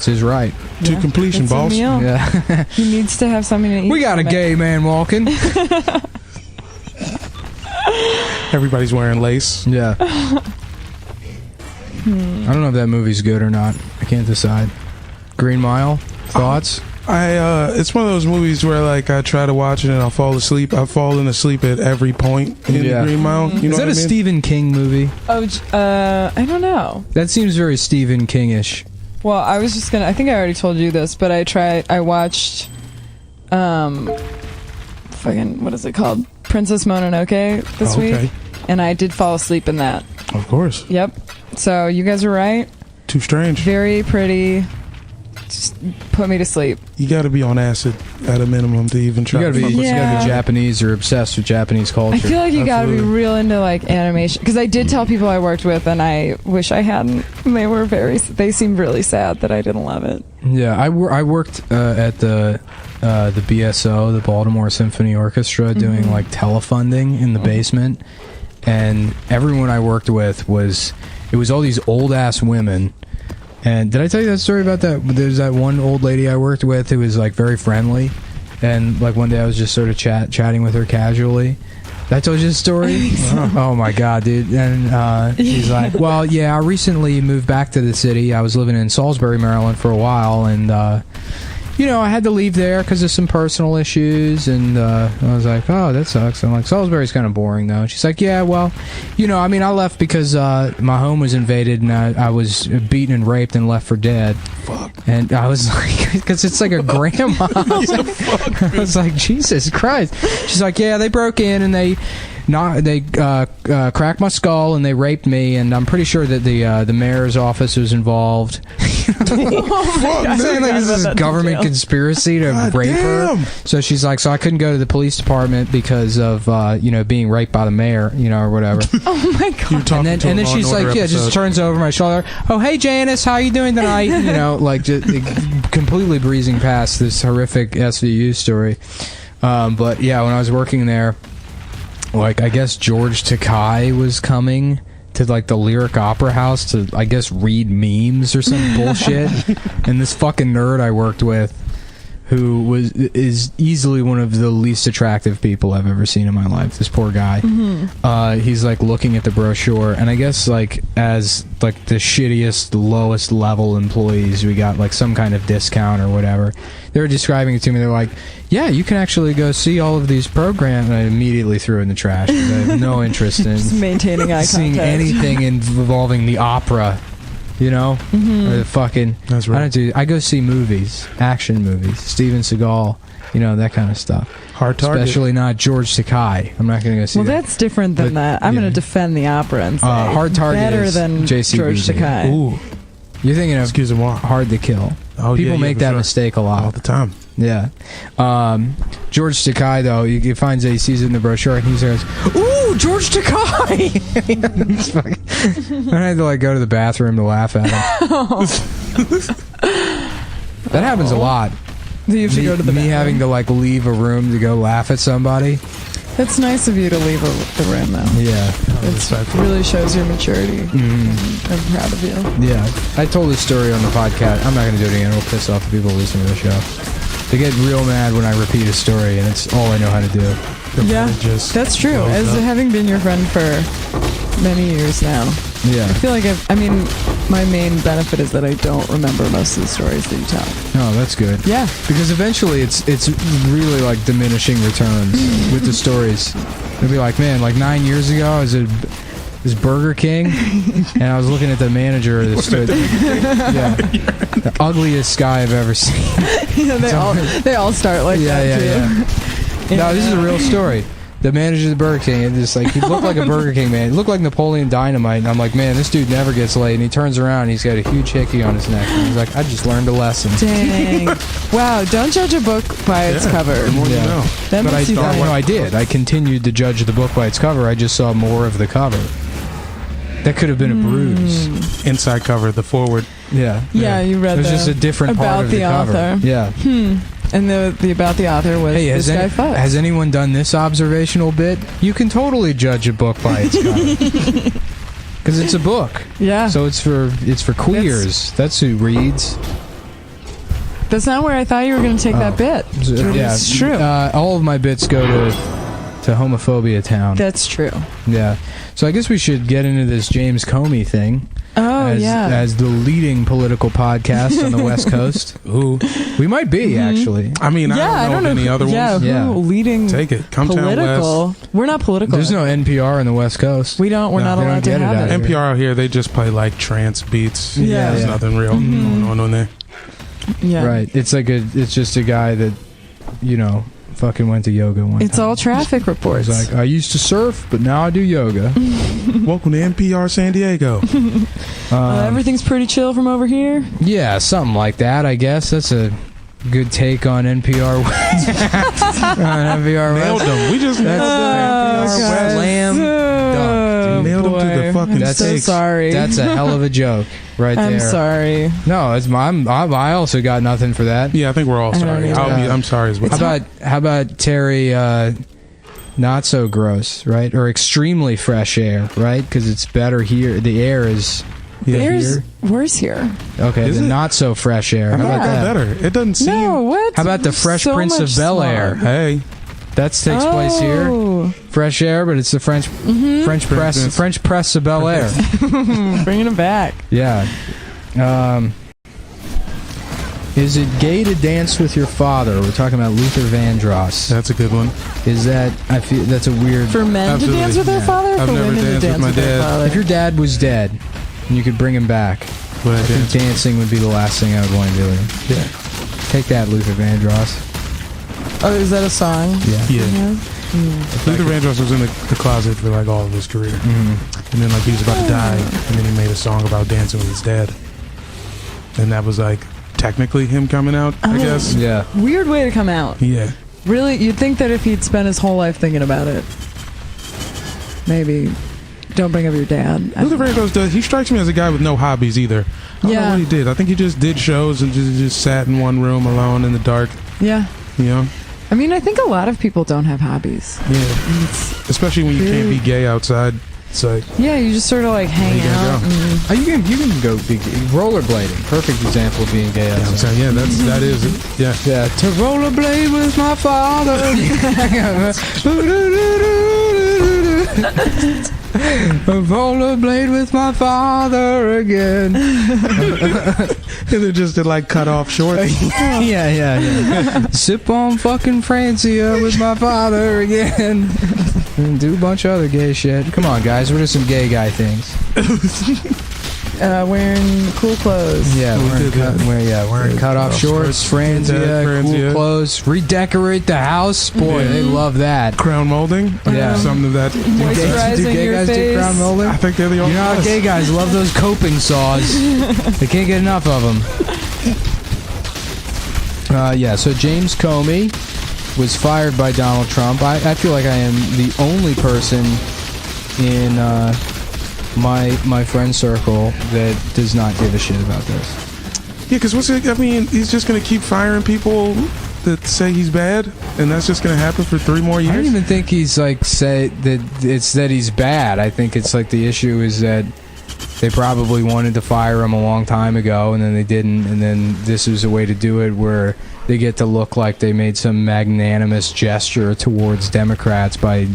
Speaker 1: his right.
Speaker 4: To
Speaker 5: Yeah,
Speaker 4: completion,
Speaker 5: it's a
Speaker 4: boss.
Speaker 5: meal.
Speaker 1: Yeah.
Speaker 5: He needs to have something to eat.
Speaker 1: We got a
Speaker 5: from it.
Speaker 1: gay man walking.
Speaker 4: Everybody's wearing lace.
Speaker 1: Yeah. I don't know if that movie's good or not. I can't decide. Green Mile? Thoughts?
Speaker 4: It's one of those movies where like I try to watch it and I'll fall asleep. I've fallen asleep at every point in
Speaker 1: Yeah.
Speaker 4: Green Mile. You know
Speaker 1: Is that
Speaker 4: what
Speaker 1: a
Speaker 4: I mean?
Speaker 1: Stephen King movie?
Speaker 5: Oh, I don't know.
Speaker 1: That seems very Stephen King-ish.
Speaker 5: Well, I was just gonna. I think I already told you this, but I watched, fucking what is it called? Princess Mononoke this
Speaker 4: Oh, okay.
Speaker 5: week, and I did fall asleep in that.
Speaker 4: Of course.
Speaker 5: Yep. So you guys are right.
Speaker 4: Too strange.
Speaker 5: Very pretty. Just put me to sleep.
Speaker 4: You got to be on acid at a minimum to even try.
Speaker 1: You gotta
Speaker 4: to
Speaker 1: be,
Speaker 4: fuck with
Speaker 1: you gotta
Speaker 5: Yeah.
Speaker 1: be Japanese or obsessed with Japanese culture.
Speaker 5: I feel like you gotta be
Speaker 4: Absolutely.
Speaker 5: real into like animation, because I did tell people I worked with, and I wish I hadn't. They seemed really sad that I didn't love it.
Speaker 1: Yeah, I worked at the BSO, the Baltimore Symphony Orchestra, doing like telefunding in the basement, and everyone I worked with was all these old ass women. And did I tell you that story about that? There's that one old lady I worked with who was like very friendly, and like one day I was just sort of chatting with her casually. Did I told you this story? Oh my god, dude! And she's like, "Well, yeah, I recently moved back to the city. I was living in Salisbury, Maryland, for a while, and I had to leave there because of some personal issues." And I was like, "Oh, that sucks." I'm like, "Salisbury's kind of boring, though." And she's like, "Yeah, well, I mean, I left because my home was invaded and I was beaten and raped and left for dead."
Speaker 4: Fuck.
Speaker 1: And I was like, because it's like a grandma. I was like, Jesus Christ. She's like, yeah, they broke in and they cracked my skull and they raped me, and I'm pretty sure that the mayor's office was involved. I'm saying like this is a government conspiracy to
Speaker 4: God
Speaker 1: rape her.
Speaker 4: damn.
Speaker 1: So she's like, so I couldn't go to the police department because of being raped by the mayor, or whatever.
Speaker 5: Oh my god!
Speaker 4: You're talking
Speaker 1: And
Speaker 4: to
Speaker 1: then
Speaker 4: a Law
Speaker 1: she's
Speaker 4: and Order
Speaker 1: like, yeah,
Speaker 4: episode.
Speaker 1: just turns over my shoulder. Oh, hey Janice, how you doing tonight? Like just completely breezing past this horrific SVU story. But yeah, when I was working there, like I guess George Takei was coming to like the Lyric Opera House to, I guess, read memes or some bullshit. And this fucking nerd I worked with, who is easily one of the least attractive people I've ever seen in my life. This poor guy. He's like looking at the brochure, and I guess like as like the shittiest, lowest level employees, we got like some kind of discount or whatever. They were describing it to me. They're like, "Yeah, you can actually go see all of these programs." And I immediately threw it in the trash. I have no interest in
Speaker 5: Just maintaining eye
Speaker 1: seeing
Speaker 5: contact.
Speaker 1: anything involving the opera. You know, or the fucking.
Speaker 4: That's right.
Speaker 1: I go see movies, action movies, Steven Seagal, you know, that kind of stuff.
Speaker 4: Hard target.
Speaker 1: Especially not George Takei. I'm not going to go see
Speaker 5: Well,
Speaker 1: that.
Speaker 5: that's different than
Speaker 1: But,
Speaker 5: that. I'm
Speaker 1: yeah.
Speaker 5: going to defend the opera and say
Speaker 1: Hard Target
Speaker 5: better
Speaker 1: is
Speaker 5: than
Speaker 1: JCVD.
Speaker 5: George Takei.
Speaker 4: Ooh,
Speaker 1: You're thinking of
Speaker 4: excusez-moi.
Speaker 1: Hard to Kill.
Speaker 4: Oh,
Speaker 1: People
Speaker 4: yeah,
Speaker 1: make
Speaker 4: for
Speaker 1: that
Speaker 4: sure.
Speaker 1: mistake a
Speaker 4: all
Speaker 1: lot.
Speaker 4: the time.
Speaker 1: Yeah. George Takei, though, he finds that he sees it in the brochure and he says, "Ooh, George Takei!" It's fucking- I had to like go to the bathroom to laugh at him. That happens a lot.
Speaker 5: Do you have to go to the
Speaker 1: me
Speaker 5: bathroom?
Speaker 1: having to like leave a room to go laugh at somebody.
Speaker 5: That's nice of you to leave the room, though.
Speaker 1: Yeah.
Speaker 5: It really shows your maturity. I'm proud of you.
Speaker 1: Yeah. I told this story on the podcast. I'm not going to do it again. It'll piss off the people listening to the show. They get real mad when I repeat a story, and it's all I know how to do.
Speaker 5: Yeah,
Speaker 4: Just
Speaker 5: that's true.
Speaker 4: blows
Speaker 5: As
Speaker 4: up.
Speaker 5: having been your friend for many years now,
Speaker 1: Yeah.
Speaker 5: I feel like my main benefit is that I don't remember most of the stories that you tell.
Speaker 1: No, that's good.
Speaker 5: Yeah.
Speaker 1: Because eventually it's really like diminishing returns with the stories. They'll be like, man, like 9 years ago, I was at this Burger King, and I was looking at the manager of this. The ugliest guy I've ever seen.
Speaker 5: Yeah, they all start like that too.
Speaker 1: No, this is a real story. The manager of the Burger King, it just like he looked like a Burger King man. He looked like Napoleon Dynamite, and I'm like, man, this dude never gets laid. And he turns around, and he's got a huge hickey on his neck. And he's like, I just learned a lesson.
Speaker 5: Dang. Wow, don't judge a book by its cover.
Speaker 4: The more you
Speaker 1: Yeah.
Speaker 4: know.
Speaker 5: That
Speaker 1: But
Speaker 5: makes you think.
Speaker 1: I did. I continued to judge the book by its cover. I just saw more of the cover. That could have been a bruise.
Speaker 4: Inside cover, the forward.
Speaker 1: Yeah.
Speaker 5: Yeah, you read
Speaker 1: It was just a different part
Speaker 5: about
Speaker 1: of the cover.
Speaker 5: author.
Speaker 1: Yeah.
Speaker 5: And the about the author was
Speaker 1: Hey,
Speaker 5: this guy fucked.
Speaker 1: has anyone done this observational bit? You can totally judge a book by its cover. Because it's a book.
Speaker 5: Yeah.
Speaker 1: So it's for queers. That's who reads.
Speaker 5: That's not where I thought you were going to take that bit. But
Speaker 1: Yeah.
Speaker 5: it's true.
Speaker 1: All of my bits go to homophobia town.
Speaker 5: That's true.
Speaker 1: Yeah. So I guess we should get into this James Comey thing.
Speaker 5: Oh, yeah.
Speaker 1: As the leading political podcast on the West Coast.
Speaker 4: Ooh.
Speaker 1: We might be, actually.
Speaker 4: I mean, I don't know of any other
Speaker 5: yeah,
Speaker 4: ones.
Speaker 5: who
Speaker 1: Yeah.
Speaker 5: leading
Speaker 4: Take it. Cumtown
Speaker 5: political.
Speaker 4: West.
Speaker 5: We're not political.
Speaker 1: There's no NPR on the West Coast.
Speaker 5: We're
Speaker 4: No,
Speaker 5: not
Speaker 4: they
Speaker 5: allowed
Speaker 1: don't
Speaker 5: to
Speaker 1: get it
Speaker 5: have
Speaker 1: out
Speaker 5: it.
Speaker 1: here.
Speaker 4: NPR here, they just play like trance beats.
Speaker 5: Yeah.
Speaker 4: There's
Speaker 1: Yeah.
Speaker 4: nothing real going on there.
Speaker 5: Yeah.
Speaker 1: Right. It's just a guy that, fucking went to yoga one
Speaker 5: It's
Speaker 1: time.
Speaker 5: all traffic reports.
Speaker 1: He's like, I used to surf, but now I do yoga.
Speaker 4: Welcome to NPR San Diego.
Speaker 5: everything's pretty chill from over here.
Speaker 1: Yeah, something like that, I guess. That's a good take on NPR West. On NPR
Speaker 4: Nailed
Speaker 1: West.
Speaker 4: them. We just nailed them. NPR West.
Speaker 1: Slam dunk.
Speaker 4: Nailed them to the fucking
Speaker 5: I'm so
Speaker 4: stakes.
Speaker 5: sorry.
Speaker 1: That's a hell of a joke right there.
Speaker 5: I'm sorry.
Speaker 1: No, I also got nothing for that.
Speaker 4: Yeah, I think we're all
Speaker 5: I don't
Speaker 4: sorry.
Speaker 5: either.
Speaker 4: I'm sorry as well.
Speaker 1: How about Terry not so gross, right? Or extremely fresh air, right? Because it's better here. The air is
Speaker 5: There's
Speaker 1: here.
Speaker 5: worse here.
Speaker 1: Okay,
Speaker 4: Is
Speaker 1: the
Speaker 4: it?
Speaker 1: not so fresh air. How
Speaker 4: How
Speaker 1: about
Speaker 4: about
Speaker 1: that?
Speaker 4: better? It doesn't seem.
Speaker 5: No, what?
Speaker 1: How about the Fresh
Speaker 5: So
Speaker 1: Prince
Speaker 5: much
Speaker 1: of Bel Air?
Speaker 5: smog.
Speaker 4: Hey,
Speaker 1: That takes place here.
Speaker 5: Oh,
Speaker 1: Fresh air, but it's the French press of Bel Air.
Speaker 5: bringing it back.
Speaker 1: Yeah. Is it gay to dance with your father? We're talking about Luther Vandross.
Speaker 4: that's a good one.
Speaker 1: Is that? I feel that's a weird.
Speaker 5: For men
Speaker 4: Absolutely.
Speaker 5: to dance with their
Speaker 1: Yeah.
Speaker 5: father, or
Speaker 4: I've
Speaker 5: for
Speaker 4: never
Speaker 5: women to
Speaker 4: danced with
Speaker 5: dance
Speaker 4: my
Speaker 5: with their
Speaker 4: dad.
Speaker 5: father.
Speaker 1: If your dad was dead, and you could bring him back,
Speaker 4: But I
Speaker 1: I think
Speaker 4: did.
Speaker 1: dancing would be the last thing I would want to do with him.
Speaker 4: Yeah.
Speaker 1: Take that, Luther Vandross.
Speaker 5: Oh, is that a song?
Speaker 1: Yeah.
Speaker 4: Yeah. Luther Vandross was in the closet for like all of his career, and then like he was about to die, and then he made a song about dancing with his dad, and that was like technically him coming out, I
Speaker 5: Oh.
Speaker 4: guess.
Speaker 1: Yeah.
Speaker 5: Weird way to come out.
Speaker 4: Yeah.
Speaker 5: Really, you'd think that if he'd spent his whole life thinking about it, maybe don't bring up your dad. I
Speaker 4: Luther
Speaker 5: don't know.
Speaker 4: Vandross does. He strikes me as a guy with no hobbies either. I don't know
Speaker 5: Yeah.
Speaker 4: what he did. I think he just did shows and just sat in one room alone in the dark.
Speaker 5: Yeah.
Speaker 4: You know.
Speaker 5: I mean, I think a lot of people don't have hobbies.
Speaker 4: Yeah.
Speaker 5: It's
Speaker 4: Especially when you can't be gay outside. It's like,
Speaker 5: Yeah, you just sort of like hang
Speaker 4: you gotta
Speaker 5: out.
Speaker 4: go.
Speaker 5: And,
Speaker 1: You can go big rollerblading. Perfect example of being gay.
Speaker 4: yeah, I'm saying, yeah, that is it. Yeah.
Speaker 1: Yeah, to rollerblade with my father. Rollerblade with my father again.
Speaker 4: They're just like cut off shorts.
Speaker 1: yeah. Sip on fucking Francia with my father again. And do a bunch of other gay shit. Come on, guys. What are some gay guy things?
Speaker 5: wearing cool clothes.
Speaker 1: Yeah, wearing cut off shorts, Franzia, cool clothes, redecorate the house. Boy, they love that.
Speaker 4: Crown molding.
Speaker 1: Yeah.
Speaker 4: Something of that.
Speaker 5: Moisturizing
Speaker 1: Do gay
Speaker 5: your
Speaker 1: guys
Speaker 5: face.
Speaker 1: do crown molding?
Speaker 4: I think they're the only
Speaker 1: You know how
Speaker 4: ones.
Speaker 1: gay guys love those coping saws. They can't get enough of them. So James Comey was fired by Donald Trump. I feel like I am the only person in my friend circle that does not give a shit about this.
Speaker 4: Yeah, because he's just going to keep firing people that say he's bad, and that's just going to happen for 3 more years?
Speaker 1: I don't even think he's like say that it's that he's bad. I think it's like the issue is that they probably wanted to fire him a long time ago, and then they didn't, and then this is a way to do it where they get to look like they made some magnanimous gesture towards Democrats by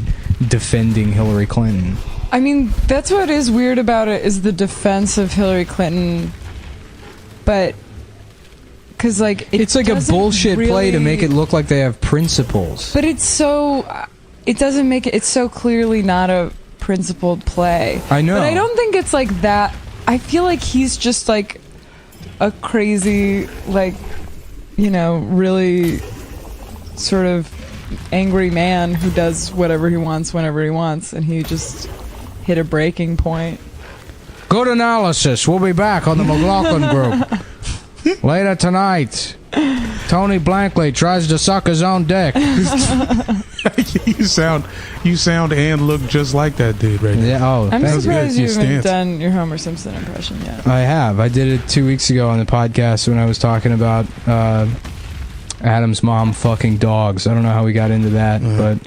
Speaker 1: defending Hillary Clinton.
Speaker 5: I mean, that's what is weird about it, is the defense of Hillary Clinton. But, because, like,
Speaker 1: it's like a bullshit play to make it look like they have principles.
Speaker 5: But it's so, it doesn't make it, it's so clearly not a principled play.
Speaker 1: I know.
Speaker 5: But I don't think it's like that. I feel like he's just like a crazy, like, you know, really sort of angry man who does whatever he wants whenever he wants, and he just hit a breaking point.
Speaker 1: Good analysis. We'll be back on the McLaughlin Group later tonight. Tony Blankley tries to suck his own dick.
Speaker 4: you sound and look just like that dude right now.
Speaker 1: Yeah. Oh,
Speaker 5: I'm
Speaker 1: thank
Speaker 5: surprised
Speaker 4: you.
Speaker 5: you
Speaker 4: Your
Speaker 5: haven't
Speaker 4: stance.
Speaker 5: done your Homer Simpson impression yet.
Speaker 1: I have. I did it 2 weeks ago on the podcast when I was talking about Adam's mom fucking dogs. I don't know how we got into that, but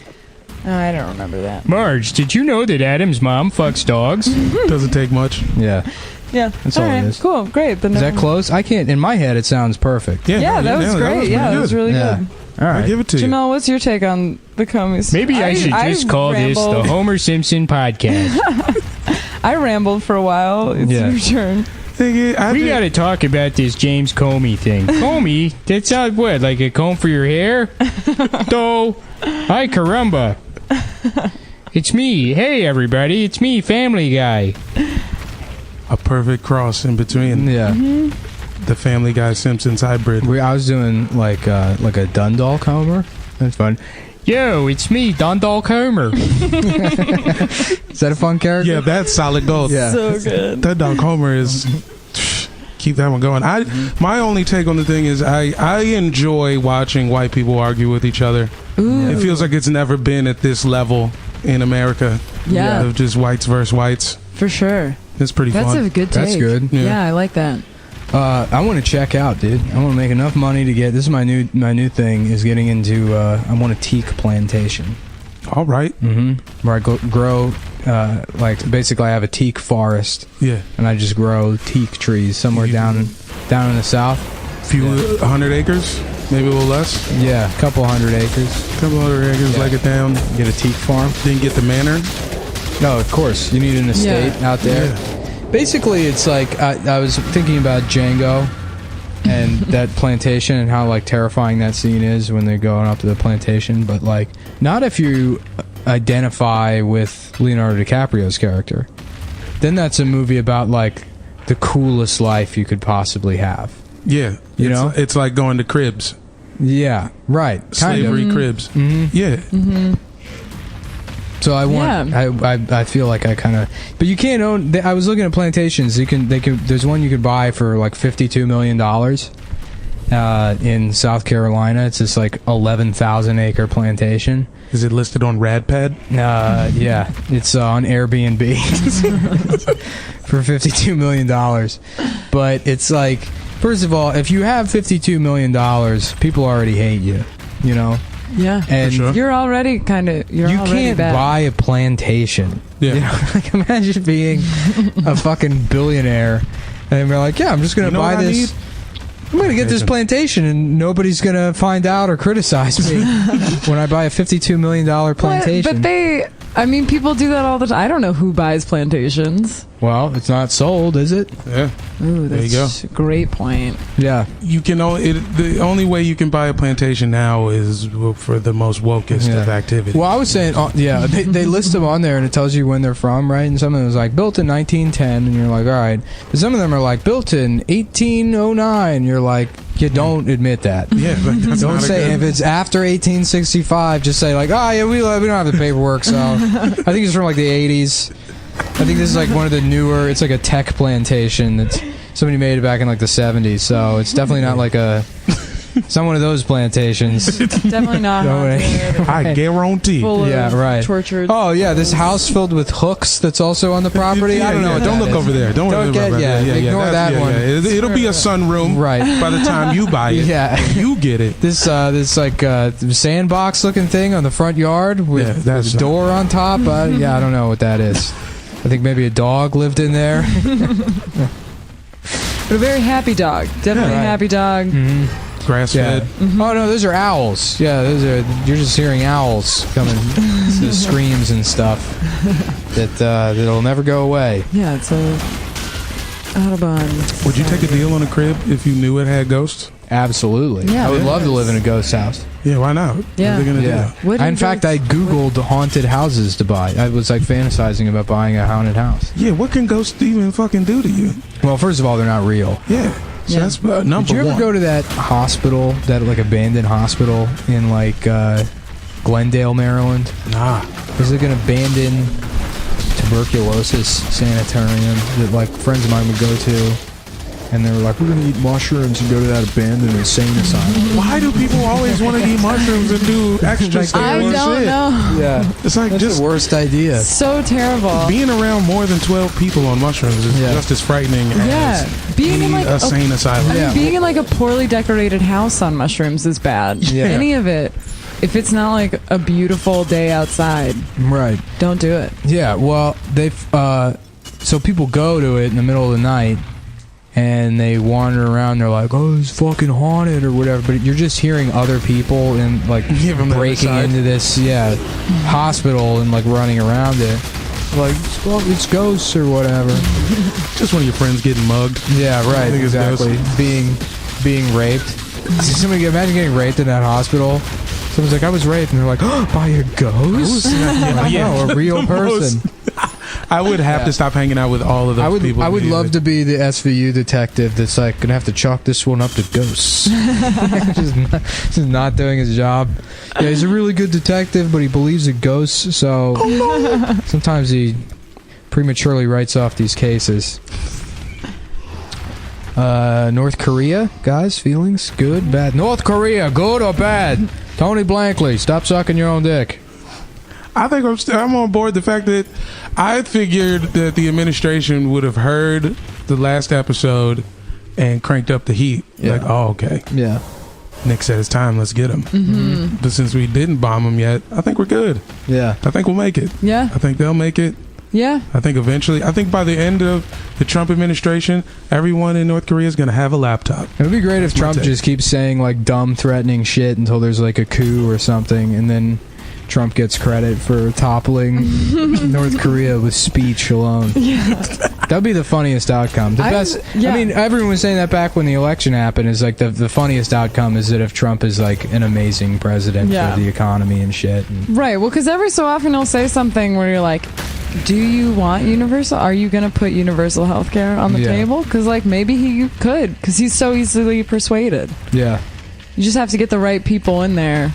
Speaker 5: I don't remember that.
Speaker 1: Marge, did you know that Adam's mom fucks dogs?
Speaker 4: Doesn't take much.
Speaker 1: Yeah.
Speaker 5: Yeah.
Speaker 1: That's all it
Speaker 5: right.
Speaker 1: is.
Speaker 5: Cool. Great. Then
Speaker 1: Is that close? I can't. In my head, it sounds perfect.
Speaker 5: Yeah, that was great. That was really
Speaker 1: Yeah.
Speaker 5: good.
Speaker 1: All right.
Speaker 4: I give it to you.
Speaker 5: Jamel, what's your take on the Comey?
Speaker 6: Maybe I should just call this the Homer Simpson podcast.
Speaker 5: I rambled for a while. It's your turn.
Speaker 6: We gotta talk about this James Comey thing. Comey? That sounds what? Like a comb for your hair? No. Hi, caramba. It's me. Hey, everybody. It's me, Family Guy.
Speaker 4: A perfect cross in between.
Speaker 1: Yeah.
Speaker 4: The Family Guy Simpsons hybrid.
Speaker 1: I was doing like a Dundalk Homer. That's fun.
Speaker 6: Yo, it's me, Dundalk Homer.
Speaker 1: Is that a fun character?
Speaker 4: Yeah, that's solid gold.
Speaker 1: Yeah.
Speaker 5: So good.
Speaker 4: That Doc Homer is. Keep that one going. My only take on the thing is I enjoy watching white people argue with each other.
Speaker 5: Ooh.
Speaker 4: It feels like it's never been at this level in America.
Speaker 5: Yeah.
Speaker 4: Of just whites versus whites.
Speaker 5: For sure.
Speaker 4: It's pretty
Speaker 5: That's
Speaker 4: fun.
Speaker 5: a good take.
Speaker 1: That's good.
Speaker 5: Yeah, I like that.
Speaker 1: I want to check out, dude. I want to make enough money to get. This is my new thing. Is getting into. I want a teak plantation.
Speaker 4: All right.
Speaker 1: Mm-hmm. Where I grow. Like basically, I have a teak forest.
Speaker 4: Yeah.
Speaker 1: And I just grow teak trees somewhere down in the south.
Speaker 4: Few 100 acres, maybe a little less.
Speaker 1: Yeah, a couple 100 acres.
Speaker 4: Couple 100 acres, like it down.
Speaker 1: Get a teak farm.
Speaker 4: Then get the manor.
Speaker 1: No, of course. You need an estate out there.
Speaker 4: Yeah.
Speaker 1: Basically, it's like I was thinking about Django and that plantation and how like terrifying that scene is when they're going up to the plantation. But like, not if you identify with Leonardo DiCaprio's character. Then that's a movie about like the coolest life you could possibly have.
Speaker 4: Yeah.
Speaker 1: You know?
Speaker 4: It's like going to cribs.
Speaker 1: Yeah, right.
Speaker 4: Slavery cribs.
Speaker 1: Mm-hmm.
Speaker 4: Yeah.
Speaker 5: Mm-hmm.
Speaker 1: So I want. I feel like I kind of. But you can't own. I was looking at plantations. There's one you could buy for like $52 million. In South Carolina, it's this like 11,000 acre plantation.
Speaker 4: Is it listed on RadPad?
Speaker 1: Yeah, it's on Airbnb for $52 million. But it's like, first of all, if you have $52 million, people already hate you. You know.
Speaker 5: Yeah.
Speaker 1: And
Speaker 4: For sure.
Speaker 5: You're already kind of. You
Speaker 1: you can't
Speaker 5: bad.
Speaker 1: buy a plantation.
Speaker 4: Yeah.
Speaker 1: You know? Like, imagine being a fucking billionaire and they're like, yeah, I'm just going to
Speaker 4: You know
Speaker 1: buy
Speaker 4: what I
Speaker 1: this.
Speaker 4: need?
Speaker 1: I'm going to get this plantation and nobody's going to find out or criticize me when I buy a $52 million plantation.
Speaker 5: But people do that all the time. I don't know who buys plantations.
Speaker 1: Well, it's not sold, is it?
Speaker 4: Yeah.
Speaker 5: Ooh,
Speaker 4: There you
Speaker 5: that's a great point.
Speaker 1: Yeah.
Speaker 4: You can the only way you can buy a plantation now is for the most wokest of activity.
Speaker 1: Well, I was saying, they list them on there and it tells you when they're from, right? And some of them is like built in 1910, and you're like, all right. But some of them are like built in 1809. You're like, you don't admit that.
Speaker 4: Yeah, but that's
Speaker 1: Don't
Speaker 4: not a
Speaker 1: say
Speaker 4: good-
Speaker 1: if it's after 1865. Just say like, oh yeah, we don't have the paperwork. So I think it's from like the 80s. I think this is like one of the newer. It's like a tech plantation that somebody made back in like the 70s. So it's definitely not like a. It's not one of those plantations.
Speaker 5: Definitely not.
Speaker 1: No way.
Speaker 5: haunted or
Speaker 4: I guarantee.
Speaker 5: full of
Speaker 1: Yeah, right.
Speaker 5: tortured.
Speaker 1: Oh yeah, this house filled with hooks that's also on the property. I don't know.
Speaker 4: Yeah,
Speaker 1: what
Speaker 4: don't
Speaker 1: that
Speaker 4: look
Speaker 1: is.
Speaker 4: over there. Don't
Speaker 1: Don't
Speaker 4: worry
Speaker 1: get-
Speaker 4: about
Speaker 1: yeah,
Speaker 4: that.
Speaker 1: ignore
Speaker 4: that's-
Speaker 1: that one.
Speaker 4: It'll be a sunroom
Speaker 1: Right.
Speaker 4: by the time you buy it.
Speaker 1: Yeah.
Speaker 4: You get it.
Speaker 1: This like sandbox looking thing on the front yard with,
Speaker 4: Yeah, that's
Speaker 1: with a door on top. Yeah, I don't know what that is. I think maybe a dog lived in there.
Speaker 5: But a very happy dog. Definitely
Speaker 1: Yeah,
Speaker 5: a
Speaker 1: right.
Speaker 5: happy dog.
Speaker 4: Grass
Speaker 1: Yeah.
Speaker 4: fed.
Speaker 1: Oh no, those are owls. Yeah, you're just hearing owls coming, the screams and stuff that'll never go away.
Speaker 5: Yeah, it's a Audubon.
Speaker 4: Would you take a deal on a crib if you knew it had ghosts?
Speaker 1: Absolutely.
Speaker 5: Yeah,
Speaker 1: I would
Speaker 5: it
Speaker 1: love to
Speaker 5: is.
Speaker 1: live in a ghost house.
Speaker 4: Yeah, why not?
Speaker 5: Yeah.
Speaker 4: What are they gonna
Speaker 1: Yeah.
Speaker 4: do?
Speaker 5: What
Speaker 1: In
Speaker 5: do
Speaker 1: fact, I
Speaker 5: ghosts-
Speaker 1: googled haunted houses to buy. I was like fantasizing about buying a haunted house.
Speaker 4: Yeah, what can ghosts even fucking do to you?
Speaker 1: Well, first of all, they're not real.
Speaker 4: Yeah. So
Speaker 5: Yeah.
Speaker 4: that's number
Speaker 1: Did you ever
Speaker 4: one.
Speaker 1: go to that hospital, that like abandoned hospital in like Glendale, Maryland?
Speaker 4: Nah.
Speaker 1: There's like an abandoned tuberculosis sanitarium that like friends of mine would go to, and they were like, "We're gonna eat mushrooms and go to that abandoned insane asylum."
Speaker 4: Why do people always want to eat mushrooms and do extra
Speaker 1: Like,
Speaker 4: stuff?
Speaker 5: I
Speaker 4: and
Speaker 5: don't
Speaker 4: shit?
Speaker 5: know.
Speaker 1: Yeah,
Speaker 4: It's like
Speaker 1: that's
Speaker 4: just
Speaker 1: the worst idea.
Speaker 5: So terrible.
Speaker 4: being around more than 12 people on mushrooms is
Speaker 1: Yeah.
Speaker 4: just as frightening
Speaker 5: Yeah.
Speaker 4: as
Speaker 5: Being in like
Speaker 4: a sane asylum.
Speaker 5: I mean,
Speaker 1: Yeah.
Speaker 5: being in like a poorly decorated house on mushrooms is bad.
Speaker 1: Yeah.
Speaker 5: Any of it. If it's not like a beautiful day outside,
Speaker 1: Right.
Speaker 5: don't do it.
Speaker 1: Yeah. Well, so people go to it in the middle of the night, and they wander around. They're like, "Oh, it's fucking haunted" or whatever. But you're just hearing other people and like
Speaker 4: from the other
Speaker 1: breaking
Speaker 4: side.
Speaker 1: into this hospital and like running around it. Like, it's ghosts or whatever.
Speaker 4: Just one of your friends getting mugged.
Speaker 1: Yeah, right.
Speaker 4: think it's
Speaker 1: Exactly. Being raped. Imagine getting raped in that hospital. Someone's like, "I was raped," and they're like, "Oh, by a ghost?"
Speaker 4: Yeah.
Speaker 1: No, a real
Speaker 4: The most-
Speaker 1: person.
Speaker 4: I would have
Speaker 1: Yeah.
Speaker 4: to stop hanging out with all of those people.
Speaker 1: I would love to be the SVU detective that's like gonna have to chalk this one up to ghosts. just not doing his job. Yeah, he's a really good detective, but he believes in ghosts, so sometimes he prematurely writes off these cases. North Korea, guys, feelings? Good, bad? North Korea, good or bad? Tony Blankley, stop sucking your own dick.
Speaker 4: I think I'm on board the fact that I figured that the administration would have heard the last episode and cranked up the heat.
Speaker 1: Yeah.
Speaker 4: Like, oh, okay.
Speaker 1: Yeah.
Speaker 4: Nick said it's time. Let's get him. But since we didn't bomb them yet, I think we're good.
Speaker 1: Yeah.
Speaker 4: I think we'll make it.
Speaker 5: Yeah.
Speaker 4: I think they'll make it.
Speaker 5: Yeah.
Speaker 4: I think eventually, I think by the end of the Trump administration, everyone in North Korea is going to have a laptop.
Speaker 1: It would be great if
Speaker 4: That's my
Speaker 1: Trump
Speaker 4: take.
Speaker 1: just keeps saying like dumb, threatening shit until there's like a coup or something, and then Trump gets credit for toppling North Korea with speech alone.
Speaker 5: Yeah.
Speaker 1: That'd be the funniest outcome. The best.
Speaker 5: yeah.
Speaker 1: I mean, everyone was saying that back when the election happened. Is like the funniest outcome is that if Trump is like an amazing president
Speaker 5: Yeah.
Speaker 1: for the economy and shit. And,
Speaker 5: Right. Well, because every so often he'll say something where you're like, do you want universal? Are you going to put universal health care on the
Speaker 1: Yeah.
Speaker 5: table? Because like maybe he could, because he's so easily persuaded.
Speaker 1: yeah.
Speaker 5: You just have to get the right people in there.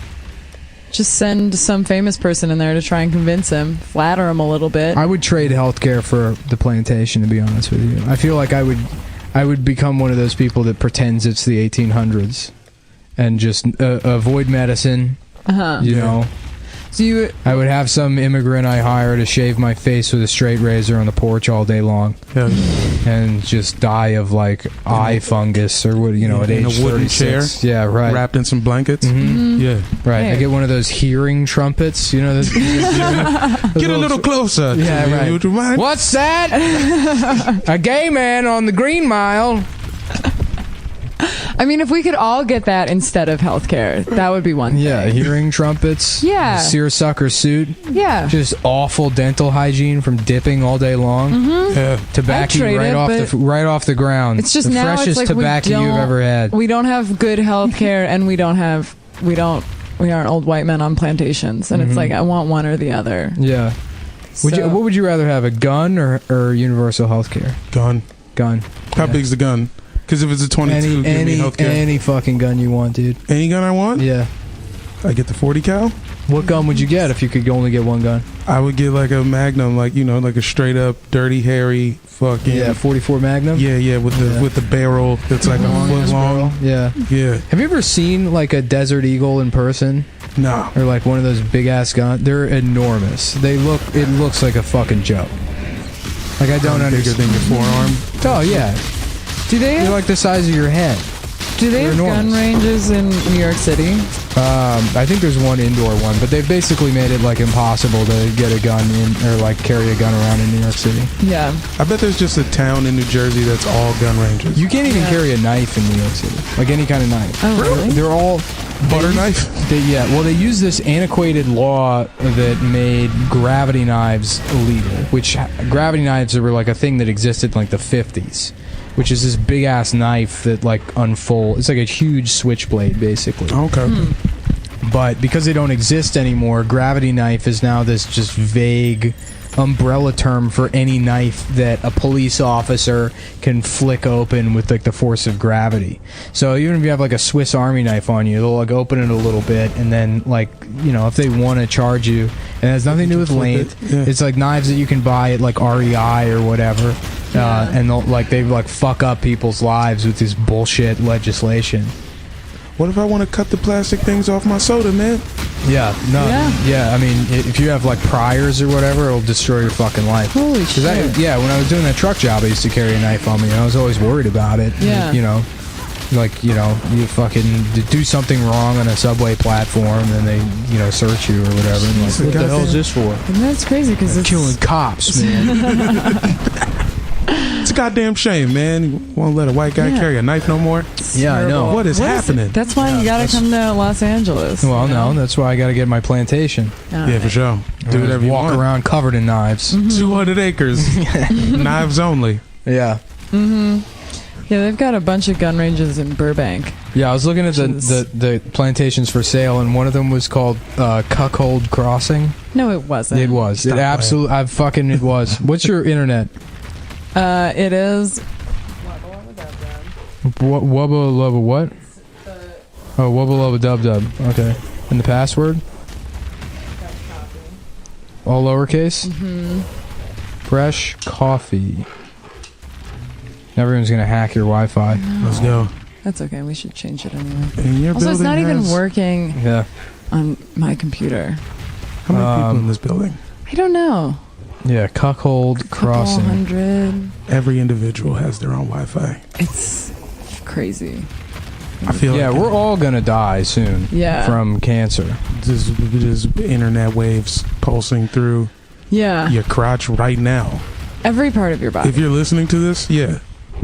Speaker 5: Just send some famous person in there to try and convince him, flatter him a little bit.
Speaker 1: I would trade healthcare for the plantation, to be honest with you. I feel like I would become one of those people that pretends it's the 1800s and just avoid medicine.
Speaker 5: Uh-huh.
Speaker 1: You know,
Speaker 5: So
Speaker 1: I would have some immigrant I hire to shave my face with a straight razor on the porch all day long, and just die of like eye fungus or what, at
Speaker 4: in
Speaker 1: age
Speaker 4: a wooden
Speaker 1: 36. Yeah, right.
Speaker 4: wrapped in some blankets. Yeah.
Speaker 1: Right.
Speaker 5: Hey.
Speaker 1: I get one of those hearing trumpets.
Speaker 4: Get a little closer.
Speaker 1: Yeah,
Speaker 4: to me.
Speaker 1: right.
Speaker 4: Would you mind?
Speaker 1: What's that? A gay man on the Green Mile.
Speaker 5: I mean, if we could all get that instead of healthcare, that would be one thing.
Speaker 1: Yeah, hearing trumpets.
Speaker 5: Yeah.
Speaker 1: Seersucker suit.
Speaker 5: Yeah.
Speaker 1: Just awful dental hygiene from dipping all day long.
Speaker 4: Yeah.
Speaker 1: Tobacco
Speaker 5: I'd trade
Speaker 1: right off the ground.
Speaker 5: It's just
Speaker 1: the
Speaker 5: now
Speaker 1: freshest
Speaker 5: it's like
Speaker 1: tobacco you've ever had.
Speaker 5: We don't have good healthcare, and we aren't old white men on plantations, and it's like I want one or the other.
Speaker 1: Yeah. What would you rather have, a gun or universal healthcare?
Speaker 4: Gun. How big's the gun? Because if it's a 22, give me healthcare.
Speaker 1: Any fucking gun you want, dude.
Speaker 4: Any gun I want?
Speaker 1: Yeah.
Speaker 4: I get the 40 cal.
Speaker 1: What gun would you get if you could only get one gun?
Speaker 4: I would get like a Magnum, like a straight up dirty, hairy fucking
Speaker 1: 44 Magnum.
Speaker 4: Yeah, with the barrel that's like a foot long.
Speaker 1: Yeah. Have you ever seen like a Desert Eagle in person?
Speaker 4: No.
Speaker 1: Or like one of those big ass guns? They're enormous. It looks like a fucking joke. Like I don't understand.
Speaker 4: Bigger than your forearm.
Speaker 1: Oh yeah. They're like the size of your head.
Speaker 5: Do they have gun ranges in New York City?
Speaker 1: I think there's one indoor one, but they've basically made it like impossible to get a gun or like carry a gun around in New York City.
Speaker 5: Yeah.
Speaker 4: I bet there's just a town in New Jersey that's all gun ranges.
Speaker 1: You can't even carry a knife in New York City, like any kind of knife.
Speaker 5: Oh, really?
Speaker 1: They're all
Speaker 4: butter knife.
Speaker 1: They use this antiquated law that made gravity knives illegal. Which gravity knives were like a thing that existed in like the 50s. Which is this big ass knife that like unfolds. It's like a huge switchblade, basically.
Speaker 4: Okay.
Speaker 1: But because they don't exist anymore, gravity knife is now this just vague umbrella term for any knife that a police officer can flick open with like the force of gravity. So even if you have like a Swiss Army knife on you, they'll like open it a little bit, and then like if they want to charge you, and it has nothing to do with length. It's like knives that you can buy at like REI or whatever. And they fuck up people's lives with this bullshit legislation.
Speaker 4: What if I want to cut the plastic things off my soda, man?
Speaker 1: Yeah, no, yeah. I mean, if you have like priors or whatever, it'll destroy your fucking life.
Speaker 5: Holy shit!
Speaker 1: When I was doing that truck job, I used to carry a knife on me, and I was always worried about it.
Speaker 5: Yeah.
Speaker 1: You fucking do something wrong on a subway platform, and they search you or whatever. And like, what the hell is this for?
Speaker 5: And that's crazy because it's
Speaker 1: killing cops, man.
Speaker 4: It's a goddamn shame, man. You won't let a white guy carry a knife no more?
Speaker 1: Yeah, I know.
Speaker 4: What is happening?
Speaker 5: That's why you gotta come to Los Angeles.
Speaker 1: Well, no, that's why I gotta get my plantation.
Speaker 4: Yeah, for sure. Do whatever you
Speaker 1: walk
Speaker 4: want.
Speaker 1: around covered in knives.
Speaker 4: 200 acres. Knives only.
Speaker 1: Yeah.
Speaker 5: Yeah, they've got a bunch of gun ranges in Burbank.
Speaker 1: Yeah, I was looking at the plantations for sale, and one of them was called Cuckold Crossing.
Speaker 5: No, it wasn't.
Speaker 1: It was. It absolutely. It was. What's your internet?
Speaker 5: It is.
Speaker 1: Wubba lubba what? Oh, wubba lubba dub dub. Okay. And the password? All lowercase? Fresh coffee. Everyone's gonna hack your Wi-Fi.
Speaker 4: Let's go.
Speaker 5: That's okay. We should change it anyway.
Speaker 4: And your
Speaker 5: Also, it's not
Speaker 4: building
Speaker 5: even
Speaker 4: has-
Speaker 5: working
Speaker 1: Yeah.
Speaker 5: on my computer.
Speaker 4: How many people in this building?
Speaker 5: I don't know.
Speaker 1: Yeah, Cuckold Crossing.
Speaker 5: 100.
Speaker 4: Every individual has their own Wi-Fi.
Speaker 5: It's crazy.
Speaker 4: I feel
Speaker 1: Yeah,
Speaker 4: like
Speaker 1: we're all gonna die soon.
Speaker 5: Yeah.
Speaker 1: From cancer.
Speaker 4: There's internet waves pulsing through
Speaker 5: Yeah.
Speaker 4: your crotch right now.
Speaker 5: Every part of your body.
Speaker 4: If you're listening to this,
Speaker 1: Yeah.